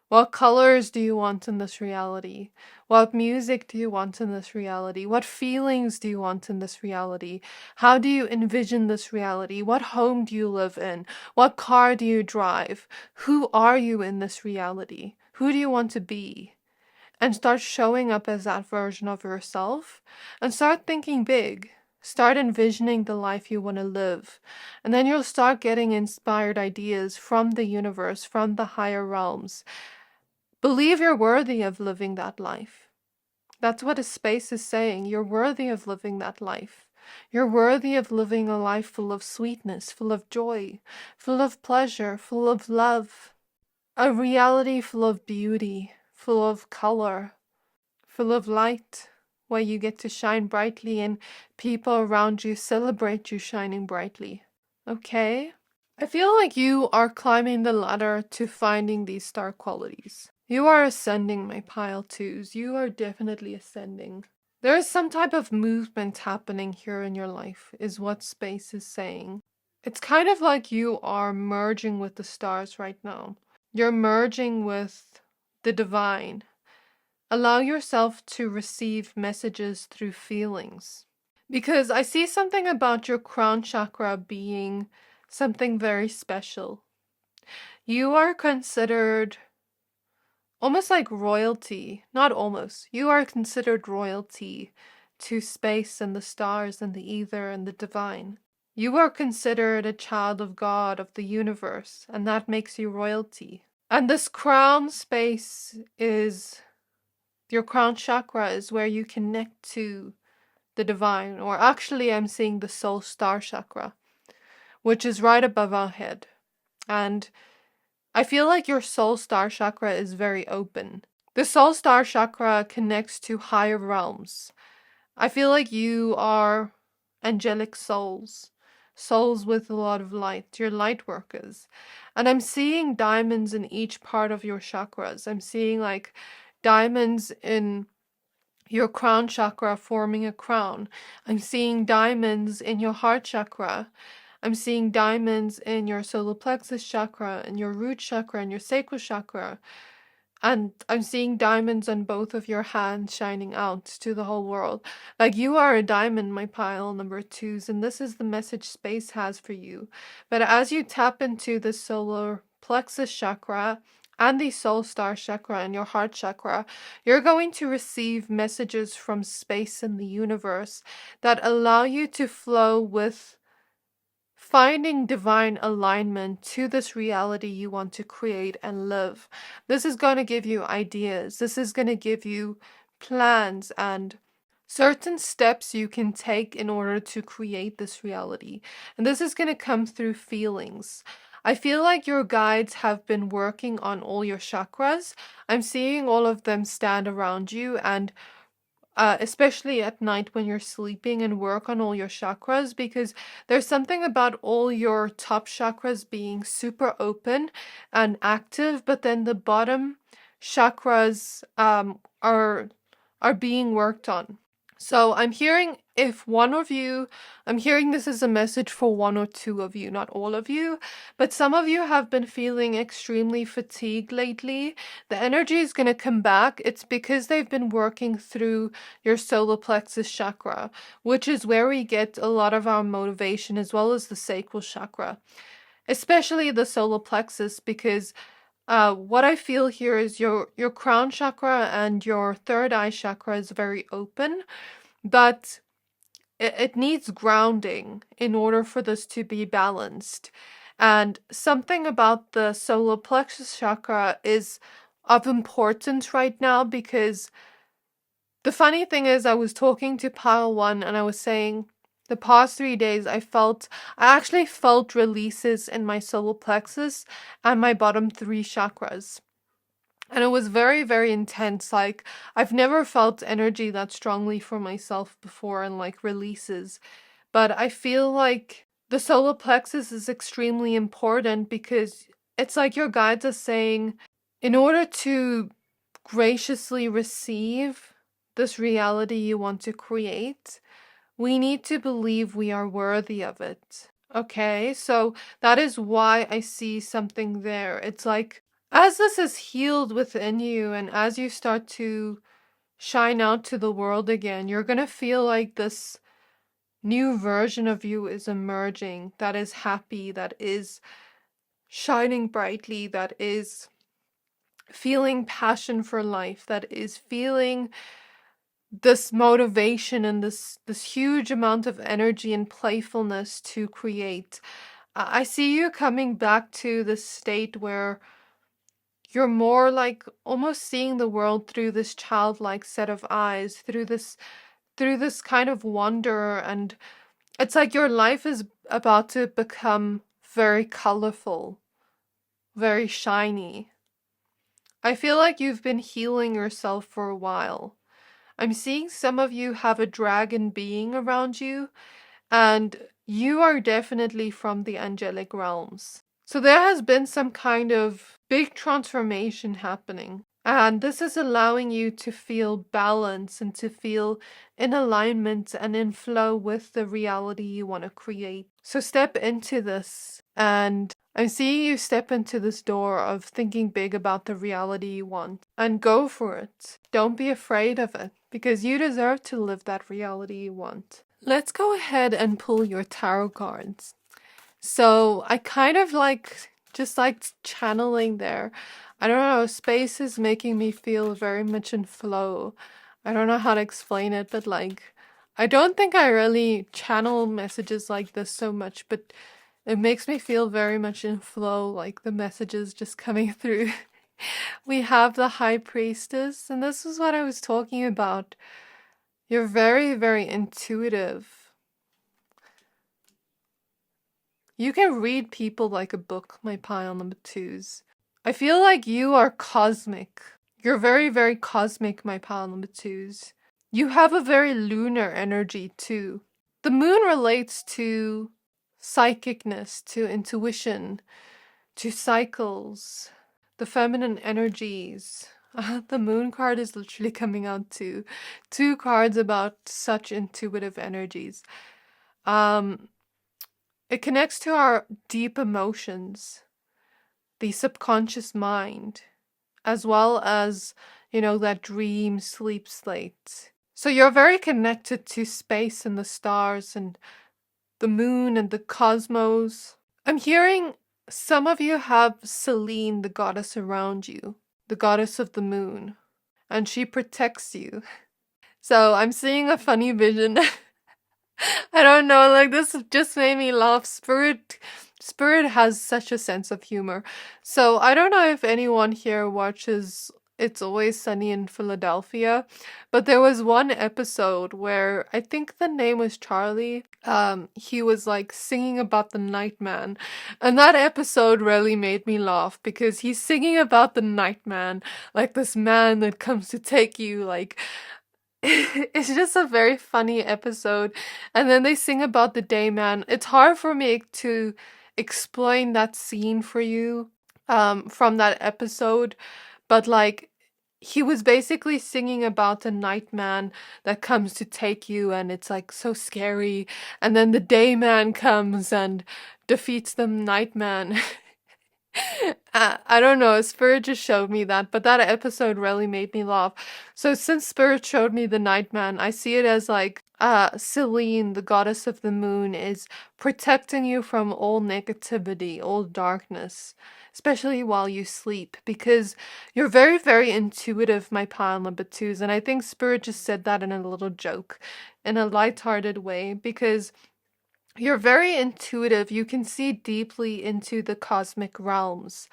S1: What colors do you want in this reality? What music do you want in this reality? What feelings do you want in this reality? How do you envision this reality? What home do you live in? What car do you drive? Who are you in this reality? Who do you want to be? And start showing up as that version of yourself, and start thinking big. Start envisioning the life you want to live. And then you'll start getting inspired ideas from the universe, from the higher realms. Believe you're worthy of living that life. That's what a space is saying. You're worthy of living that life. You're worthy of living a life full of sweetness, full of joy, full of pleasure, full of love. A reality full of beauty, full of color, full of light, where you get to shine brightly and people around you celebrate you shining brightly. Okay? I feel like you are climbing the ladder to finding these star qualities. You are ascending, my pile 2s. You are definitely ascending. There is some type of movement happening here in your life, is what space is saying. It's kind of like you are merging with the stars right now. You're merging with the divine. Allow yourself to receive messages through feelings. Because I see something about your crown chakra being something very special. You are considered almost like royalty. Not almost. You are considered royalty to space and the stars and the ether and the divine. You are considered a child of God, of the universe, and that makes you royalty. And this crown space is, your crown chakra is where you connect to the divine, or actually I'm seeing the soul star chakra, which is right above our head. And I feel like your soul star chakra is very open. The soul star chakra connects to higher realms. I feel like you are angelic souls. Souls with a lot of light. You're light workers. And I'm seeing diamonds in each part of your chakras. I'm seeing like diamonds in your crown chakra forming a crown. I'm seeing diamonds in your heart chakra. I'm seeing diamonds in your solar plexus chakra, and your root chakra, and your sacral chakra. And I'm seeing diamonds on both of your hands shining out to the whole world. Like, you are a diamond, my pile number twos, and this is the message space has for you. But as you tap into the solar plexus chakra and the soul star chakra and your heart chakra, you're going to receive messages from space and the universe that allow you to flow with finding divine alignment to this reality you want to create and live. This is going to give you ideas. This is going to give you plans and certain steps you can take in order to create this reality. And this is going to come through feelings. I feel like your guides have been working on all your chakras. I'm seeing all of them stand around you, and especially at night when you're sleeping, and work on all your chakras, because there's something about all your top chakras being super open and active, but then the bottom chakras are being worked on. So I'm hearing I'm hearing this is a message for one or two of you, not all of you, but some of you have been feeling extremely fatigued lately. The energy is going to come back. It's because they've been working through your solar plexus chakra, which is where we get a lot of our motivation, as well as the sacral chakra, especially the solar plexus, because what I feel here is your crown chakra and your third eye chakra is very open, but it needs grounding in order for this to be balanced. And something about the solar plexus chakra is of importance right now, because the funny thing is, I was talking to pile one and I was saying the past 3 days I actually felt releases in my solar plexus and my bottom 3 chakras. And it was very, very intense. Like, I've never felt energy that strongly for myself before, and like releases. But I feel like the solar plexus is extremely important, because it's like your guides are saying, in order to graciously receive this reality you want to create, we need to believe we are worthy of it. Okay, so that is why I see something there. It's like, as this is healed within you and as you start to shine out to the world again, you're going to feel like this new version of you is emerging, that is happy, that is shining brightly, that is feeling passion for life, that is feeling this motivation and this huge amount of energy and playfulness to create. I see you coming back to this state where you're more like almost seeing the world through this childlike set of eyes, through this kind of wonder, and it's like your life is about to become very colorful, very shiny. I feel like you've been healing yourself for a while. I'm seeing some of you have a dragon being around you, and you are definitely from the angelic realms. So there has been some kind of big transformation happening. And this is allowing you to feel balance and to feel in alignment and in flow with the reality you want to create. So step into this. And I'm seeing you step into this door of thinking big about the reality you want. And go for it. Don't be afraid of it, because you deserve to live that reality you want. Let's go ahead and pull your tarot cards. So I kind of just like channeling there. I don't know, space is making me feel very much in flow. I don't know how to explain it, but like, I don't think I really channel messages like this so much, but it makes me feel very much in flow, like the messages just coming through. We have the High Priestess, and this is what I was talking about. You're very, very intuitive. You can read people like a book, my pile number twos. I feel like you are cosmic. You're very, very cosmic, my pile number twos. You have a very lunar energy too. The moon relates to psychicness, to intuition, to cycles, the feminine energies. The moon card is literally coming out too. Two cards about such intuitive energies. Um, it connects to our deep emotions, the subconscious mind, as well as, that dream sleep state. So you're very connected to space and the stars and the moon and the cosmos. I'm hearing some of you have Selene, the goddess, around you, the goddess of the moon, and she protects you. So I'm seeing a funny vision. I don't know, like this just made me laugh. Spirit has such a sense of humor. So I don't know if anyone here watches It's Always Sunny in Philadelphia, but there was one episode where I think the name was Charlie. He was like singing about the Nightman, and that episode really made me laugh because he's singing about the Nightman, like this man that comes to take you, like it's just a very funny episode. And then they sing about the day man. It's hard for me to explain that scene for you from that episode, but like he was basically singing about a night man that comes to take you, and it's like so scary, and then the day man comes and defeats the night man. I don't know, Spirit just showed me that, but that episode really made me laugh. So since Spirit showed me the Nightman, I see it as like Selene, the goddess of the moon, is protecting you from all negativity, all darkness, especially while you sleep, because you're very, very intuitive, my pile number twos, and I think Spirit just said that in a little joke, in a lighthearted way, because you're very intuitive. You can see deeply into the cosmic realms.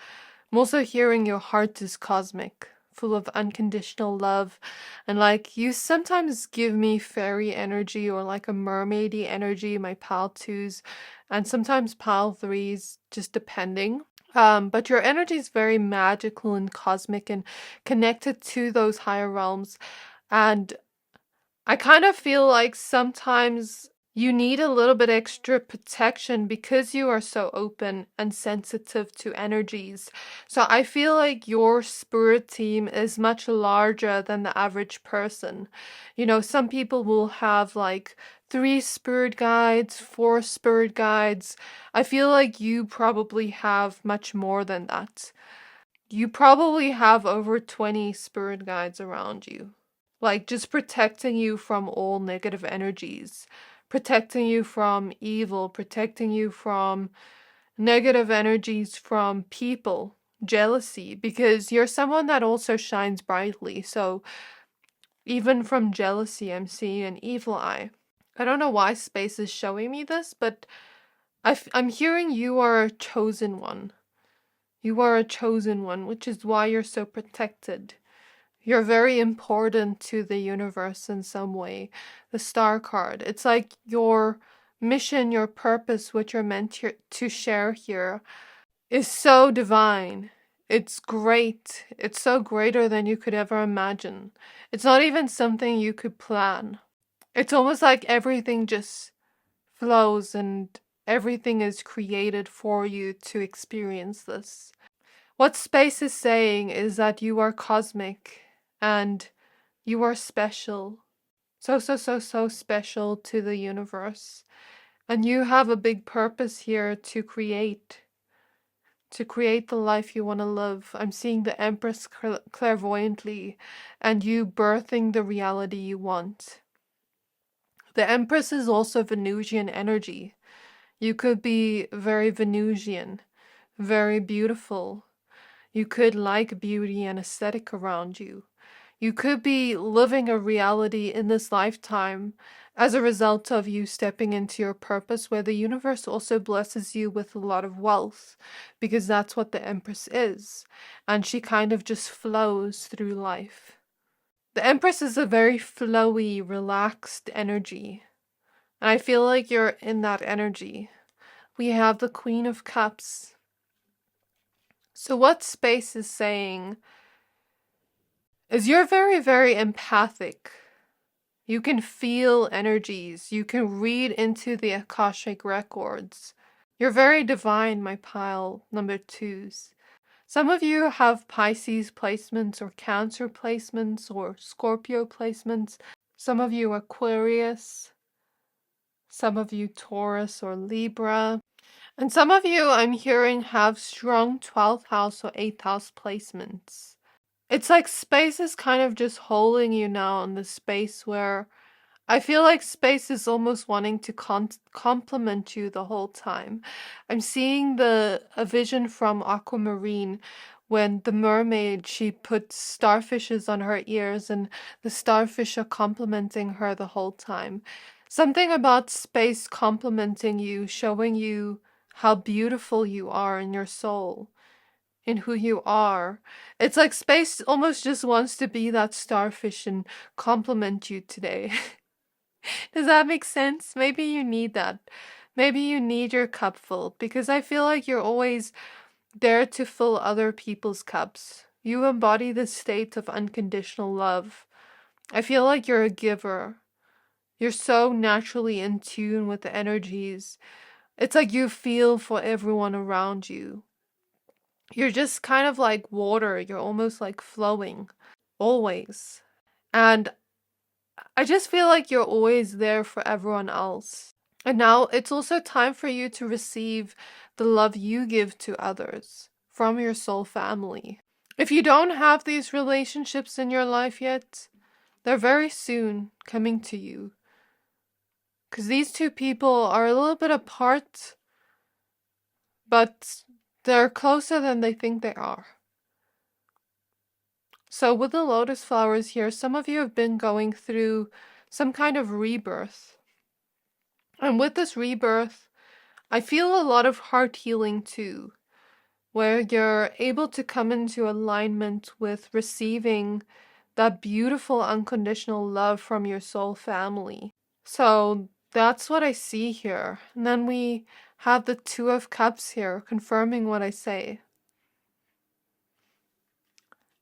S1: I'm also hearing your heart is cosmic, full of unconditional love. And like you sometimes give me fairy energy or like a mermaidy energy, my pal twos, and sometimes pal threes, just depending. But your energy is very magical and cosmic and connected to those higher realms. And I kind of feel like sometimes you need a little bit extra protection because you are so open and sensitive to energies. So I feel like your spirit team is much larger than the average person. Some people will have like 3 spirit guides, 4 spirit guides. I feel like you probably have much more than that. You probably have over 20 spirit guides around you. Like just protecting you from all negative energies, protecting you from evil, protecting you from negative energies from people, jealousy, because you're someone that also shines brightly. So even from jealousy, I'm seeing an evil eye. I don't know why space is showing me this, but I'm hearing you are a chosen one. You are a chosen one, which is why you're so protected. You're very important to the universe in some way. The star card. It's like your mission, your purpose, what you're meant to share here is so divine. It's great. It's so greater than you could ever imagine. It's not even something you could plan. It's almost like everything just flows and everything is created for you to experience this. What space is saying is that you are cosmic and you are special. So, so, so, so special to the universe. And you have a big purpose here to create the life you want to live. I'm seeing the Empress clairvoyantly and you birthing the reality you want. The Empress is also Venusian energy. You could be very Venusian, very beautiful. You could like beauty and aesthetic around you. You could be living a reality in this lifetime as a result of you stepping into your purpose, where the universe also blesses you with a lot of wealth, because that's what the Empress is. And she kind of just flows through life. The Empress is a very flowy, relaxed energy. And I feel like you're in that energy. We have the Queen of Cups. So what space is saying is you're very, very empathic. You can feel energies. You can read into the Akashic records. You're very divine, my pile number twos. Some of you have Pisces placements or Cancer placements or Scorpio placements. Some of you Aquarius. Some of you Taurus or Libra. And some of you, I'm hearing, have strong 12th house or 8th house placements. It's like space is kind of just holding you now in the space where I feel like space is almost wanting to compliment you the whole time. I'm seeing a vision from Aquamarine when the mermaid, she puts starfishes on her ears and the starfish are complimenting her the whole time. Something about space complimenting you, showing you how beautiful you are in your soul, in who you are. It's like space almost just wants to be that starfish and compliment you today. Does that make sense? Maybe you need that. Maybe you need your cup full, because I feel like you're always there to fill other people's cups. You embody the state of unconditional love. I feel like you're a giver. You're so naturally in tune with the energies. It's like you feel for everyone around you. You're just kind of like water. You're almost like flowing. Always. And I just feel like you're always there for everyone else. And now it's also time for you to receive the love you give to others from your soul family. If you don't have these relationships in your life yet, they're very soon coming to you. Because these two people are a little bit apart, but they're closer than they think they are. So with the lotus flowers here, some of you have been going through some kind of rebirth. And with this rebirth, I feel a lot of heart healing too, where you're able to come into alignment with receiving that beautiful unconditional love from your soul family. So that's what I see here. And then we have the Two of Cups here, confirming what I say.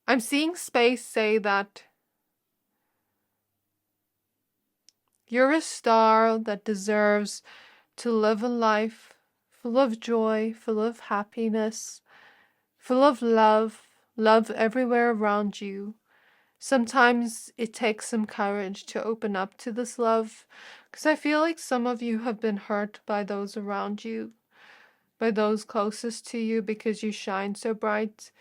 S1: I'm seeing space say that you're a star that deserves to live a life full of joy, full of happiness, full of love, love everywhere around you. Sometimes it takes some courage to open up to this love, because I feel like some of you have been hurt by those around you, by those closest to you, because you shine so bright.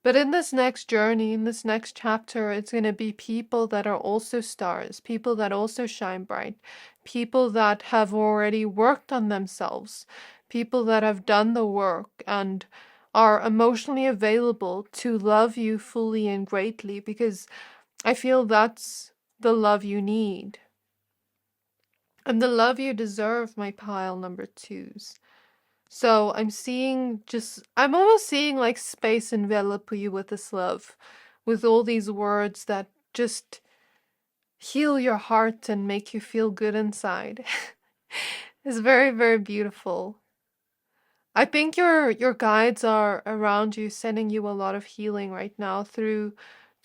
S1: But in this next journey, in this next chapter, it's going to be people that are also stars, people that also shine bright, people that have already worked on themselves, people that have done the work and are emotionally available to love you fully and greatly, because I feel that's the love you need. And the love you deserve, my pile number twos. So I'm almost seeing like space envelop you with this love, with all these words that just heal your heart and make you feel good inside. It's very, very beautiful. I think your guides are around you, sending you a lot of healing right now through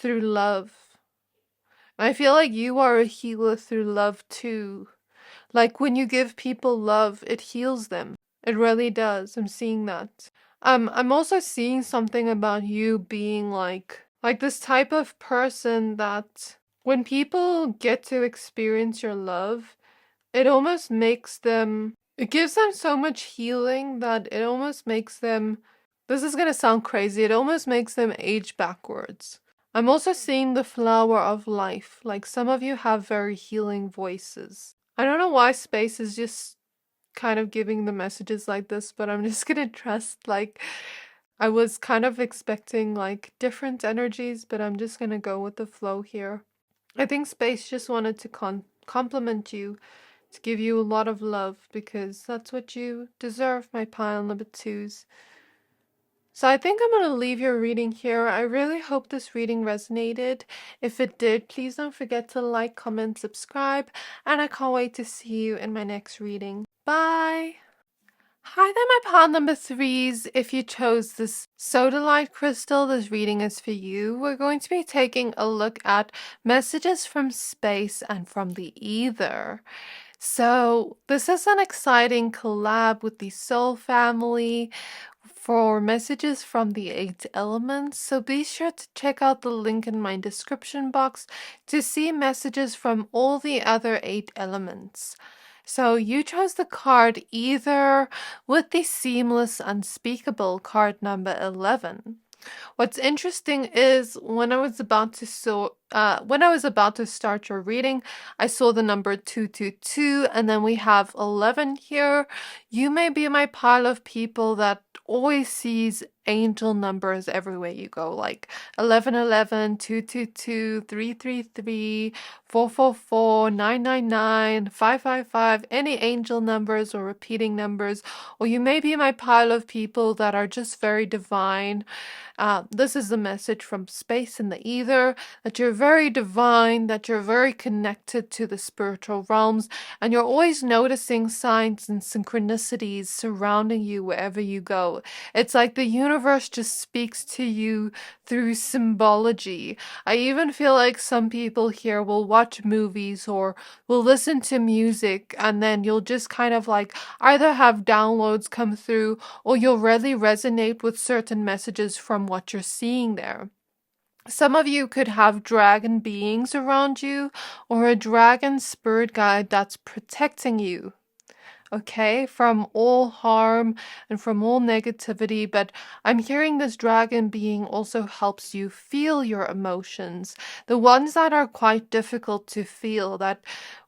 S1: love. I feel like you are a healer through love too. Like when you give people love, it heals them. It really does. I'm seeing that. I'm also seeing something about you being like this type of person that when people get to experience your love, it almost makes them, it gives them so much healing that it almost makes them, this is gonna sound crazy, it almost makes them age backwards. I'm also seeing the flower of life. Like some of you have very healing voices. I don't know why space is just kind of giving the messages like this, but I'm just gonna trust, like, I was kind of expecting like different energies, but I'm just gonna go with the flow here. I think space just wanted to compliment you, to give you a lot of love, because that's what you deserve, my pile number twos. So I think I'm going to leave your reading here. I really hope this reading resonated. If it did, please don't forget to like, comment, subscribe, and I can't wait to see you in my next reading. Bye! Hi there, my pile number threes. If you chose this Sodalite crystal, this reading is for you. We're going to be taking a look at messages from space and from the ether. So this is an exciting collab with the soul family for messages from the 8 elements, so be sure to check out the link in my description box to see messages from all the other 8 elements. So you chose the card Aether with the Seamless Unspeakable card number 11. What's interesting is when I was about to start your reading, I saw the number 222, and then we have 11 here. You may be my pile of people that always sees angel numbers everywhere you go, like 1111, 222, 333, 444, 999, 555, any angel numbers or repeating numbers. Or you may be my pile of people that are just very divine. This is the message from space in the Aether, that you're very divine, that you're very connected to the spiritual realms, and you're always noticing signs and synchronicities surrounding you wherever you go. It's like the universe just speaks to you through symbology. I even feel like some people here will watch movies or will listen to music, and then you'll just kind of like either have downloads come through, or you'll really resonate with certain messages from what you're seeing there. Some of you could have dragon beings around you, or a dragon spirit guide that's protecting you, okay, from all harm and from all negativity. But I'm hearing this dragon being also helps you feel your emotions, the ones that are quite difficult to feel, that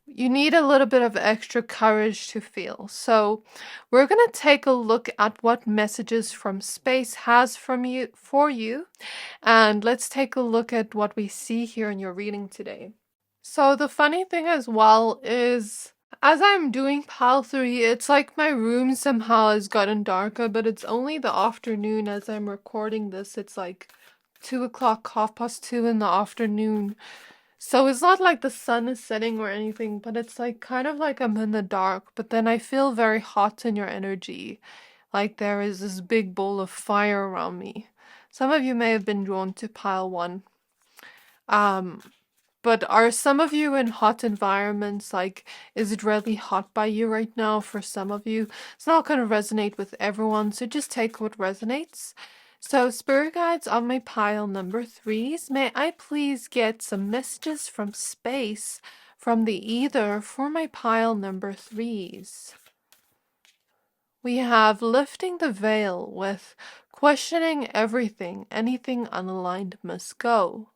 S1: you need a little bit of extra courage to feel. So we're going to take a look at what messages from space has for you, and let's take a look at what we see here in your reading today. So the funny thing as well is, as I'm doing pile 3, it's like my room somehow has gotten darker, but it's only the afternoon as I'm recording this. It's like 2 o'clock, 2:30 in the afternoon. So it's not like the sun is setting or anything, but it's like kind of like I'm in the dark, but then I feel very hot in your energy. Like there is this big bowl of fire around me. Some of you may have been drawn to pile 1. But are some of you in hot environments? Like, is it really hot by you right now for some of you? It's not going to resonate with everyone, so just take what resonates. So, spirit guides on my pile number 3s, may I please get some messages from space from the Aether for my pile number 3s? We have lifting the veil with questioning everything, anything unaligned must go.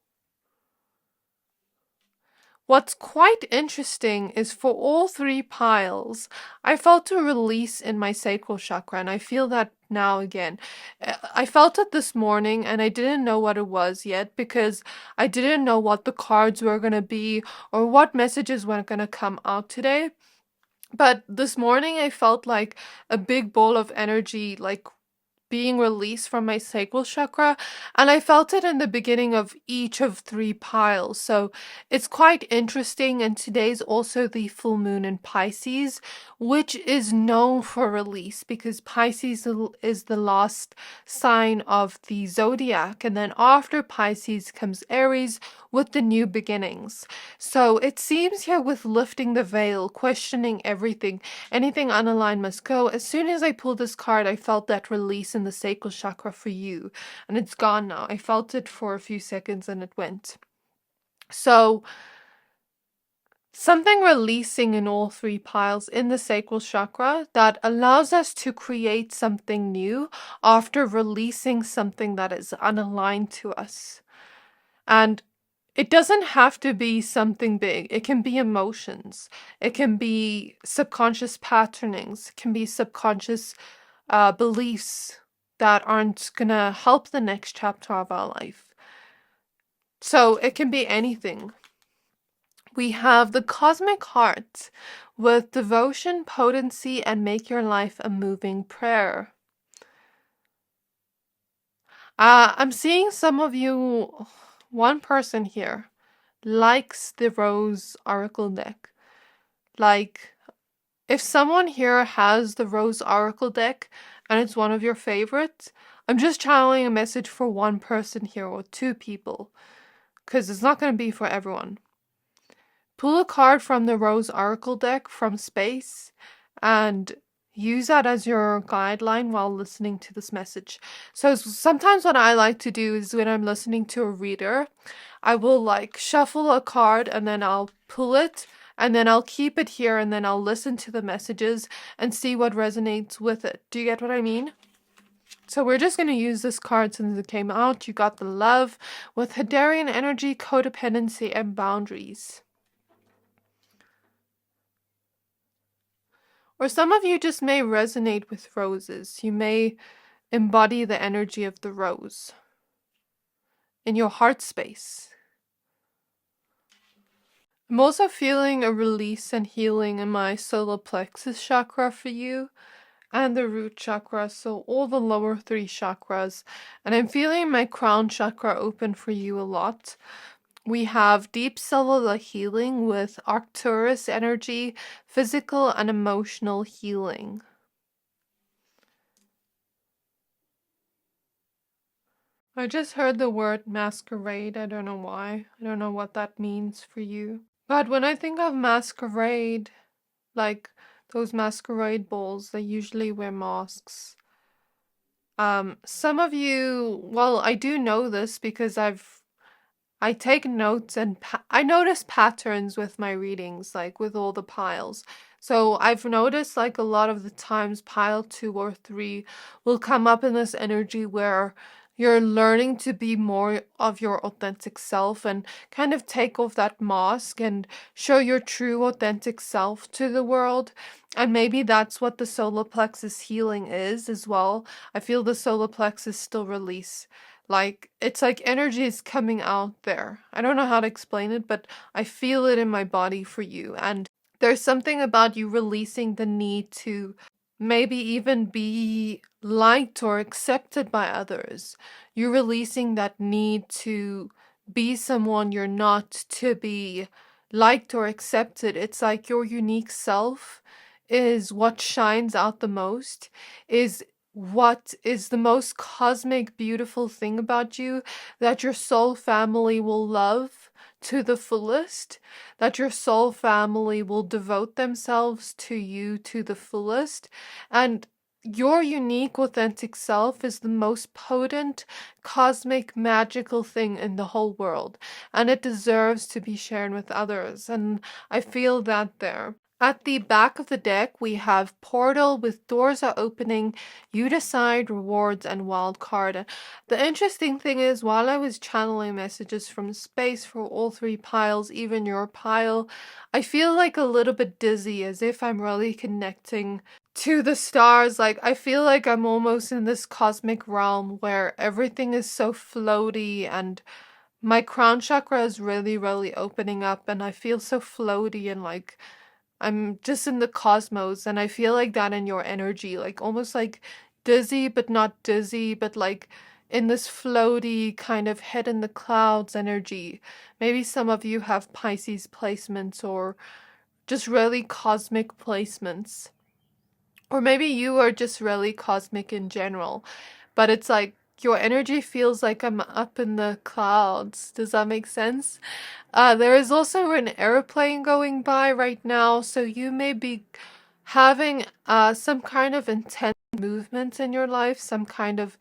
S1: What's quite interesting is for all 3 piles, I felt a release in my sacral chakra, and I feel that now again. I felt it this morning, and I didn't know what it was yet because I didn't know what the cards were going to be or what messages were going to come out today. But this morning I felt like a big ball of energy, like being released from my sacral chakra, and I felt it in the beginning of each of 3 piles. So it's quite interesting, and today's also the full moon in Pisces, which is known for release because Pisces is the last sign of the zodiac, and then after Pisces comes Aries with the new beginnings. So it seems here with lifting the veil, questioning everything, anything unaligned must go. As soon as I pulled this card, I felt that release in the sacral chakra for you, and it's gone now. I felt it for a few seconds and it went. So something releasing in all 3 piles in the sacral chakra that allows us to create something new after releasing something that is unaligned to us. And it doesn't have to be something big. It can be emotions. It can be subconscious patternings. It can be subconscious beliefs that aren't gonna help the next chapter of our life. So it can be anything. We have the cosmic heart with devotion, potency, and make your life a moving prayer. I'm seeing some of you, one person here likes the Rose Oracle deck. Like, if someone here has the Rose Oracle deck and it's one of your favorites, I'm just channeling a message for one person here or 2 people, because it's not going to be for everyone. Pull a card from the Rose Oracle deck from space, and use that as your guideline while listening to this message. So sometimes what I like to do is when I'm listening to a reader, I will like shuffle a card and then I'll pull it and then I'll keep it here and then I'll listen to the messages and see what resonates with it. Do you get what I mean? So we're just going to use this card since it came out. You got the Love with Hadarian energy, codependency, and boundaries. Or some of you just may resonate with roses. You may embody the energy of the rose in your heart space. I'm also feeling a release and healing in my solar plexus chakra for you and the root chakra, so all the lower 3 chakras. And I'm feeling my crown chakra open for you a lot. We have deep cellular healing with Arcturus energy, physical and emotional healing. I just heard the word masquerade. I don't know why. I don't know what that means for you. But when I think of masquerade, like those masquerade balls, they usually wear masks. Some of you, well, I do know this because I take notes and I notice patterns with my readings, like with all the piles. So I've noticed like a lot of the times pile 2 or 3 will come up in this energy where you're learning to be more of your authentic self and kind of take off that mask and show your true authentic self to the world. And maybe that's what the solar plexus healing is as well. I feel the solar plexus still release. Like, it's like energy is coming out there. I don't know how to explain it, but I feel it in my body for you. And there's something about you releasing the need to maybe even be liked or accepted by others. You're releasing that need to be someone you're not, to be liked or accepted. It's like your unique self is what shines out the most, is what is the most cosmic, beautiful thing about you that your soul family will love to the fullest, that your soul family will devote themselves to you to the fullest. And your unique, authentic self is the most potent, cosmic, magical thing in the whole world. And it deserves to be shared with others. And I feel that there. At the back of the deck, we have Portal with doors are opening, you decide, rewards, and wild card. The interesting thing is, while I was channeling messages from space for all 3 piles, even your pile, I feel like a little bit dizzy, as if I'm really connecting to the stars. Like, I feel like I'm almost in this cosmic realm where everything is so floaty and my crown chakra is really, really opening up and I feel so floaty and like I'm just in the cosmos, and I feel like that in your energy, like almost like dizzy, but not dizzy, but like in this floaty kind of head in the clouds energy. Maybe some of you have Pisces placements or just really cosmic placements. Or maybe you are just really cosmic in general, but it's like your energy feels like I'm up in the clouds. Does that make sense? There is also an airplane going by right now, so you may be having some kind of intense movement in your life, some kind of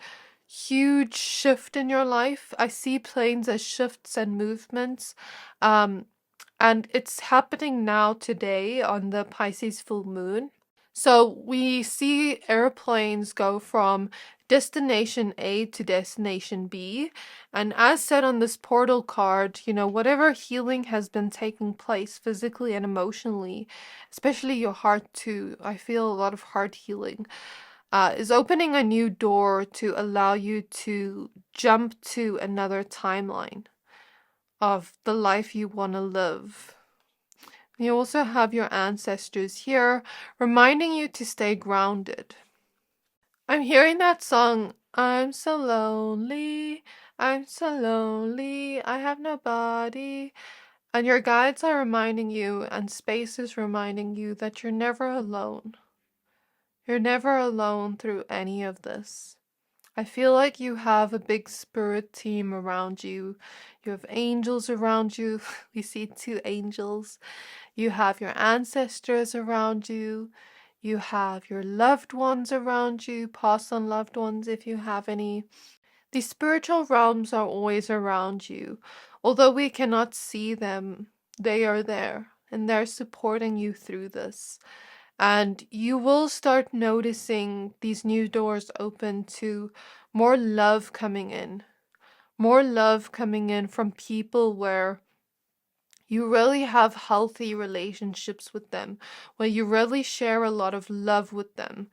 S1: huge shift in your life. I see planes as shifts and movements, and it's happening now today on the Pisces full moon. So we see airplanes go from destination A to destination B. And as said on this portal card, you know, whatever healing has been taking place physically and emotionally, especially your heart too, I feel a lot of heart healing, is opening a new door to allow you to jump to another timeline of the life you want to live. You also have your ancestors here, reminding you to stay grounded. I'm hearing that song, I'm so lonely, I'm so lonely, I have nobody. And your guides are reminding you, and space is reminding you that you're never alone. You're never alone through any of this. I feel like you have a big spirit team around you. You have angels around you. We see 2 angels. You have your ancestors around you. You have your loved ones around you, past and loved ones if you have any. The spiritual realms are always around you. Although we cannot see them, they are there and they're supporting you through this. And you will start noticing these new doors open to more love coming in. More love coming in from people where you really have healthy relationships with them, where you really share a lot of love with them,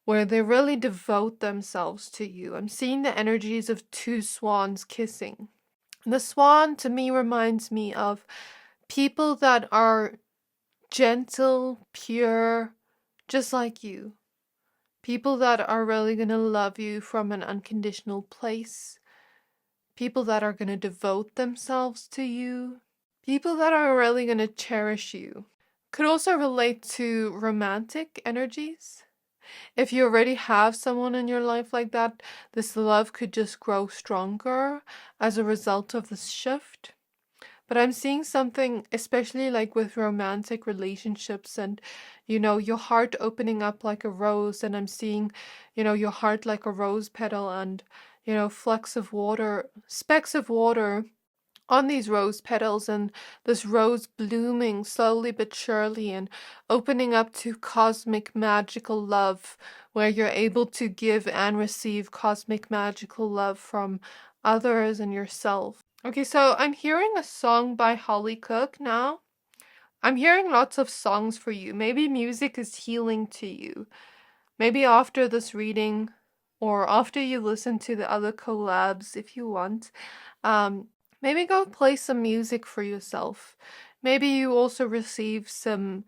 S1: where they really devote themselves to you. I'm seeing the energies of two swans kissing. The swan to me reminds me of people that are gentle, pure, just like you. People that are really going to love you from an unconditional place. People that are going to devote themselves to you. People that are really going to cherish you. Could also relate to romantic energies. If you already have someone in your life like that, this love could just grow stronger as a result of this shift. But I'm seeing something, especially like with romantic relationships and, your heart opening up like a rose. And I'm seeing, your heart like a rose petal and, specks of water on these rose petals and this rose blooming slowly but surely and opening up to cosmic magical love where you're able to give and receive cosmic magical love from others and yourself. Okay, so I'm hearing a song by Holly Cook now. I'm hearing lots of songs for you. Maybe music is healing to you. Maybe after this reading or after you listen to the other collabs if you want, maybe go play some music for yourself. Maybe you also receive some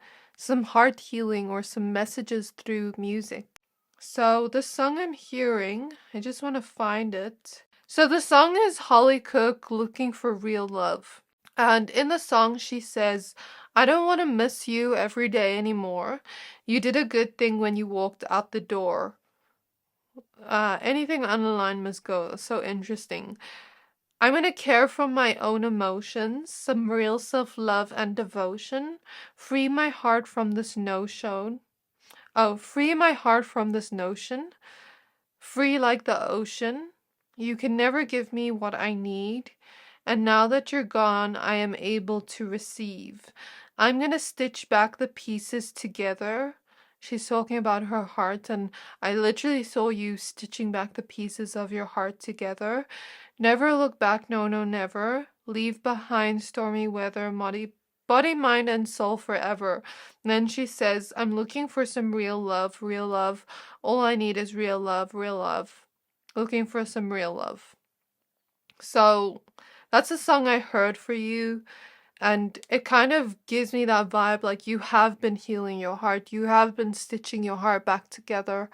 S1: heart healing or some messages through music. So the song I'm hearing, I just want to find it. So the song is Holly Cook, Looking for Real Love. And in the song she says, I don't want to miss you every day anymore. You did a good thing when you walked out the door. Anything unaligned must go. So interesting. I'm going to care for my own emotions, some real self-love and devotion. Free my heart from this notion. Oh, free my heart from this notion. Free like the ocean. You can never give me what I need. And now that you're gone, I am able to receive. I'm going to stitch back the pieces together. She's talking about her heart, and I literally saw you stitching back the pieces of your heart together. Never look back, no, no, never. Leave behind stormy weather, body, mind, and soul forever. And then she says, I'm looking for some real love, real love. All I need is real love, real love. Looking for some real love. So that's a song I heard for you. And it kind of gives me that vibe like you have been healing your heart. You have been stitching your heart back together.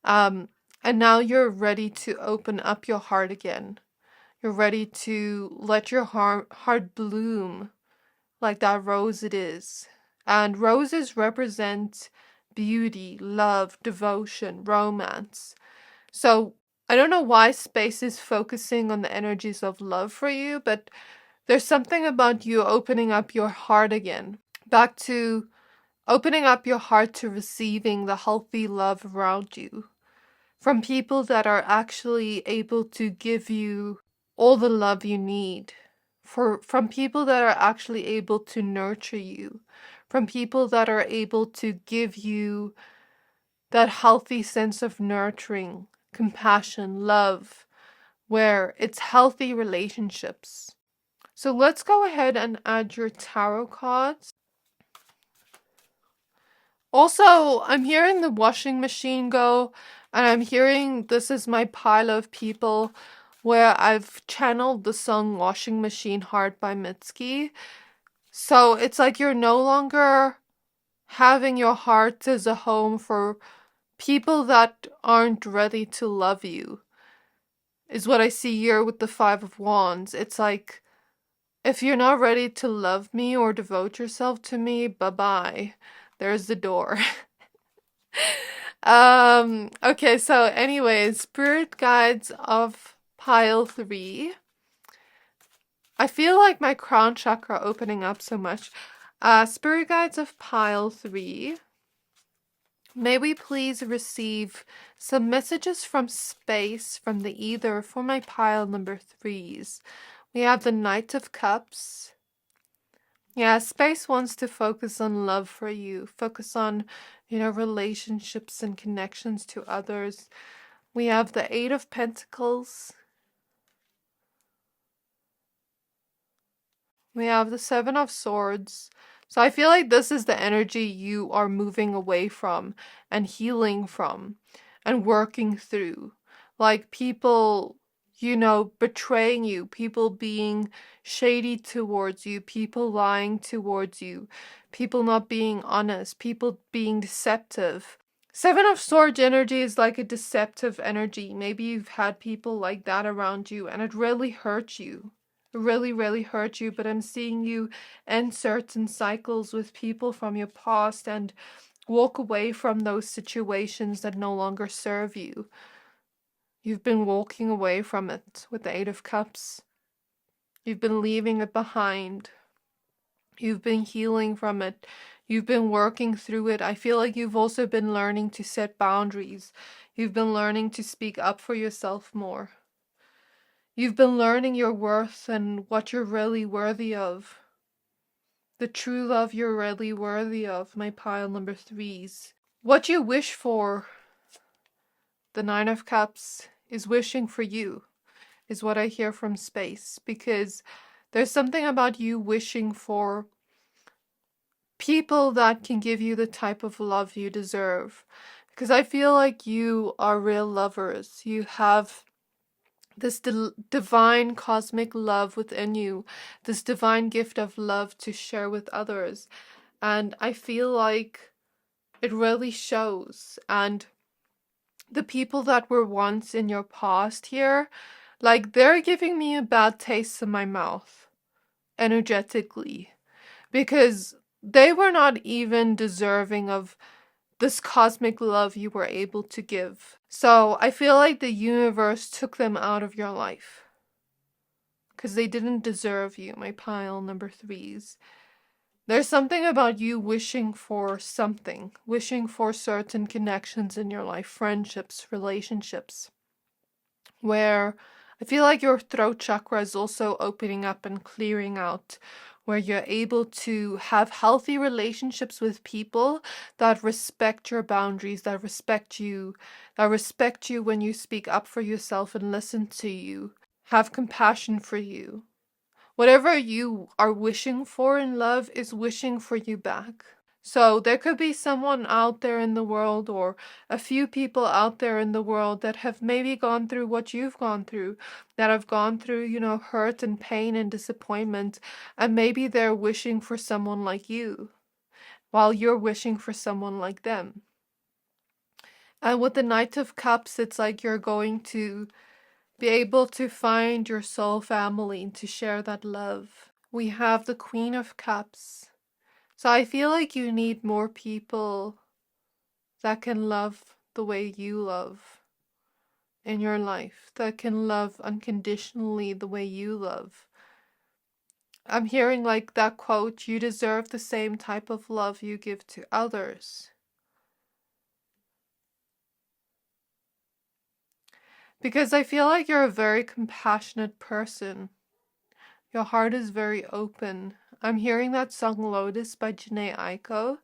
S1: And now you're ready to open up your heart again. You're ready to let your heart bloom like that rose it is. And roses represent beauty, love, devotion, romance. So I don't know why space is focusing on the energies of love for you, but there's something about you opening up your heart again, back to opening up your heart to receiving the healthy love around you from people that are actually able to give you all the love you need, from people that are actually able to nurture you, from people that are able to give you that healthy sense of nurturing, compassion, love, where it's healthy relationships. So let's go ahead and add your tarot cards. Also, I'm hearing the washing machine go, and I'm hearing this is my pile of people where I've channeled the song Washing Machine Heart by Mitski. So it's like you're no longer having your heart as a home for people that aren't ready to love you, is what I see here with the Five of Wands. It's like, if you're not ready to love me or devote yourself to me, bye-bye. There's the door. Okay, so anyways, spirit guides of pile 3. I feel like my crown chakra opening up so much. Spirit guides of pile 3. May we please receive some messages from space, from the ether, for my pile number 3s. We have the Knight of Cups. Yeah, space wants to focus on love for you. Focus on, relationships and connections to others. We have the Eight of Pentacles. We have the Seven of Swords. So I feel like this is the energy you are moving away from and healing from and working through. Like people, betraying you, people being shady towards you, people lying towards you, people not being honest, people being deceptive. Seven of Swords energy is like a deceptive energy. Maybe you've had people like that around you and it really hurt you. It really, really hurt you, but I'm seeing you end certain cycles with people from your past and walk away from those situations that no longer serve you. You've been walking away from it with the Eight of Cups. You've been leaving it behind. You've been healing from it. You've been working through it. I feel like you've also been learning to set boundaries. You've been learning to speak up for yourself more. You've been learning your worth and what you're really worthy of. The true love you're really worthy of, my pile number 3s. What you wish for, the Nine of Cups, is wishing for you, is what I hear from space. Because there's something about you wishing for people that can give you the type of love you deserve. Because I feel like you are real lovers. You have this divine cosmic love within you, this divine gift of love to share with others. And I feel like it really shows. And the people that were once in your past here, like they're giving me a bad taste in my mouth, energetically. Because they were not even deserving of this cosmic love you were able to give. So I feel like the universe took them out of your life. Because they didn't deserve you, my pile number 3s. There's something about you wishing for something, wishing for certain connections in your life, friendships, relationships, where I feel like your throat chakra is also opening up and clearing out, where you're able to have healthy relationships with people that respect your boundaries, that respect you when you speak up for yourself and listen to you, have compassion for you. Whatever you are wishing for in love is wishing for you back. So there could be someone out there in the world, or a few people out there in the world that have maybe gone through what you've gone through, that have gone through, hurt and pain and disappointment, and maybe they're wishing for someone like you, while you're wishing for someone like them. And with the Knight of Cups, it's like you're going to be able to find your soul family and to share that love. We have the Queen of Cups. So I feel like you need more people that can love the way you love in your life, that can love unconditionally the way you love. I'm hearing like that quote, you deserve the same type of love you give to others. Because I feel like you're a very compassionate person. Your heart is very open. I'm hearing that song Lotus by Jhené Aiko,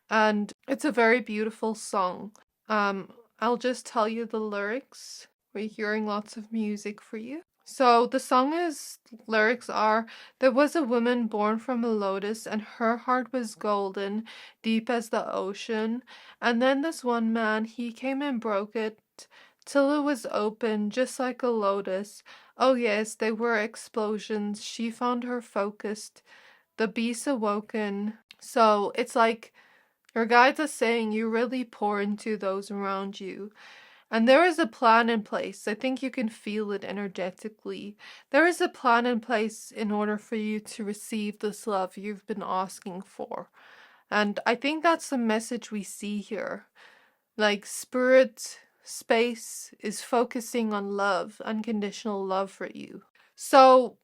S1: and it's a very beautiful song. I'll just tell you the lyrics. We're hearing lots of music for you. So the lyrics are, there was a woman born from a lotus, and her heart was golden, deep as the ocean. And then this one man, he came and broke it, till it was open, just like a lotus. Oh yes, they were explosions. She found her focused, the beast awoken. So it's like your guides are saying you really pour into those around you. And there is a plan in place. I think you can feel it energetically. There is a plan in place in order for you to receive this love you've been asking for. And I think that's the message we see here. Like spirit, space is focusing on love, unconditional love for you. So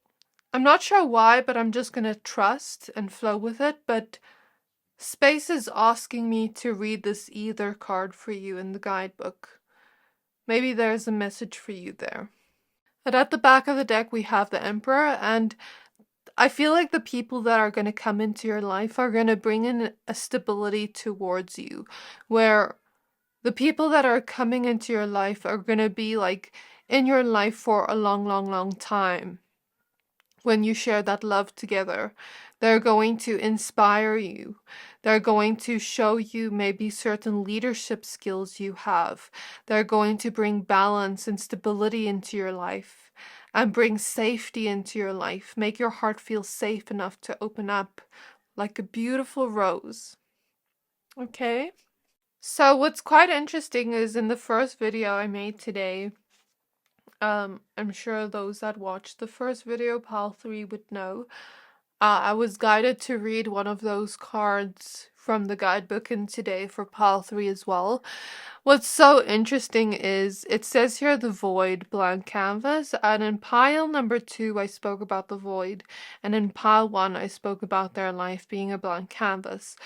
S1: I'm not sure why, but I'm just going to trust and flow with it. But Space is asking me to read this Aether card for you in the guidebook. Maybe there's a message for you there. But at the back of the deck, we have the Emperor, and I feel like the people that are going to come into your life are going to bring in a stability towards you, where the people that are coming into your life are going to be like in your life for a long, long, long time. When you share that love together, they're going to inspire you. They're going to show you maybe certain leadership skills you have. They're going to bring balance and stability into your life and bring safety into your life. Make your heart feel safe enough to open up like a beautiful rose. Okay? So what's quite interesting is in the first video I made today, I'm sure those that watched the first video, Pile 3, would know. I was guided to read one of those cards from the guidebook in today for Pile 3 as well. What's so interesting is it says here the void, blank canvas, and in pile number 2 I spoke about the void, and in pile 1 I spoke about their life being a blank canvas.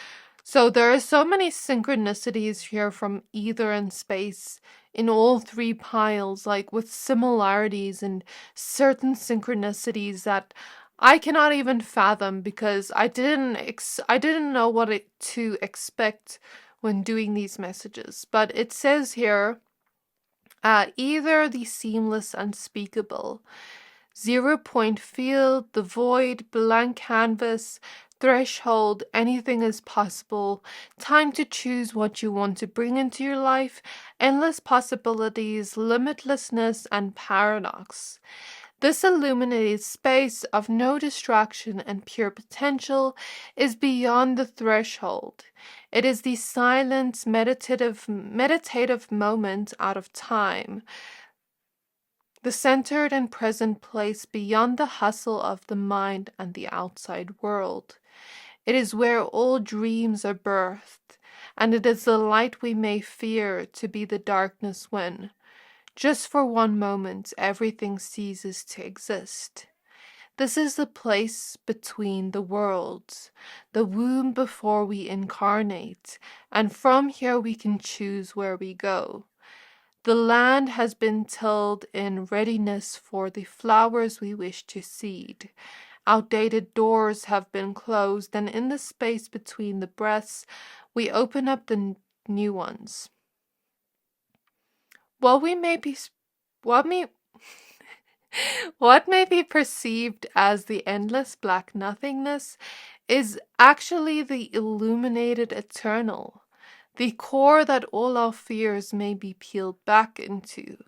S1: So there are so many synchronicities here from Aether and space in all 3 piles, like with similarities and certain synchronicities that I cannot even fathom because I didn't know what to expect when doing these messages. But it says here, either the seamless unspeakable, 0 point field, the void, blank canvas, threshold, anything is possible, time to choose what you want to bring into your life, endless possibilities, limitlessness, and paradox. This illuminated space of no distraction and pure potential is beyond the threshold. It is the silent, meditative moment out of time, the centered and present place beyond the hustle of the mind and the outside world. It is where all dreams are birthed, and it is the light we may fear to be the darkness when, just for one moment, everything ceases to exist. This is the place between the worlds, the womb before we incarnate, and from here we can choose where we go. The land has been tilled in readiness for the flowers we wish to seed. Outdated doors have been closed, and in the space between the breaths, we open up the new ones. What may be perceived as the endless black nothingness is actually the illuminated eternal, the core that all our fears may be peeled back into.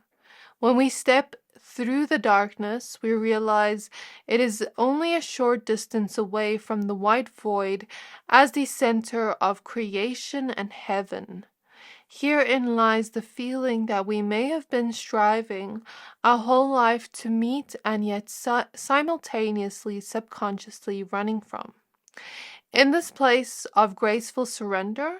S1: When we step through the darkness, we realize it is only a short distance away from the white void as the center of creation and heaven. Herein lies the feeling that we may have been striving our whole life to meet and yet simultaneously subconsciously running from. In this place of graceful surrender,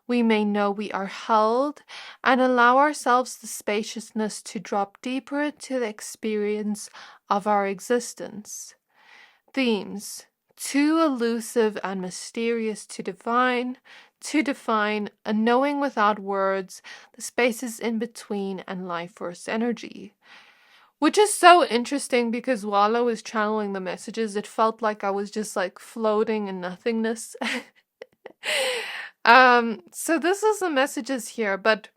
S1: we may know we are held and allow ourselves the spaciousness to drop deeper into the experience of our existence. Themes: too elusive and mysterious to define, a knowing without words, the spaces in between, and life force energy. Which is so interesting because while I was channeling the messages, it felt like I was just like floating in nothingness. So this is the messages here, but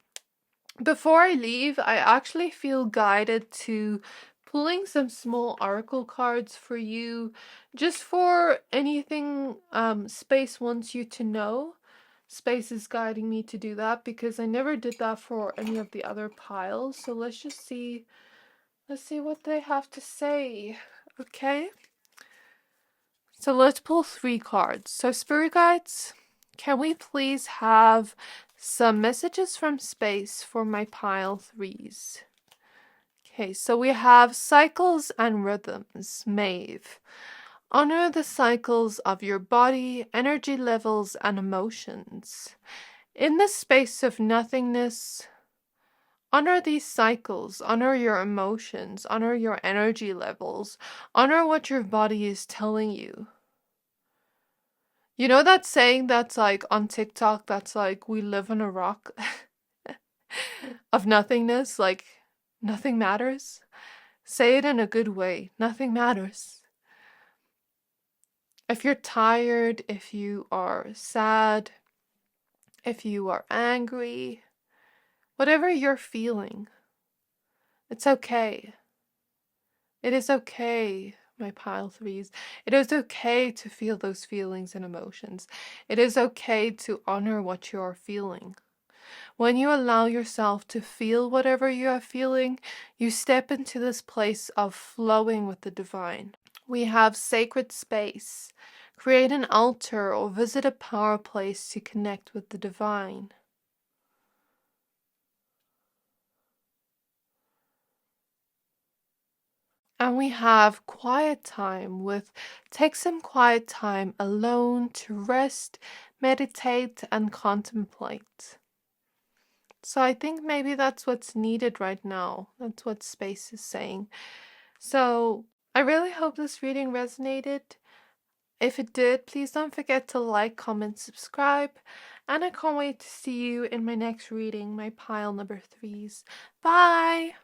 S1: before I leave, I actually feel guided to pulling some small oracle cards for you, just for anything space wants you to know. Space is guiding me to do that because I never did that for any of the other piles. So let's see what they have to say. Okay? So let's pull 3 cards. So spirit guides, can we please have some messages from space for my pile 3s? Okay, so we have cycles and rhythms. Maeve. Honor the cycles of your body, energy levels, and emotions. In the space of nothingness, honor these cycles, honor your emotions, honor your energy levels, honor what your body is telling you. You know that saying that's like on TikTok that's like we live on a rock of nothingness, like nothing matters? Say it in a good way. Nothing matters. If you're tired, if you are sad, if you are angry, whatever you're feeling, it's okay. It is okay, my pile threes. It is okay to feel those feelings and emotions. It is okay to honor what you are feeling. When you allow yourself to feel whatever you are feeling, you step into this place of flowing with the divine. We have sacred space. Create an altar or visit a power place to connect with the divine. And we have quiet time take some quiet time alone to rest, meditate, and contemplate. So I think maybe that's what's needed right now. That's what space is saying. So I really hope this reading resonated. If it did, please don't forget to like, comment, subscribe. And I can't wait to see you in my next reading, my pile number threes. Bye!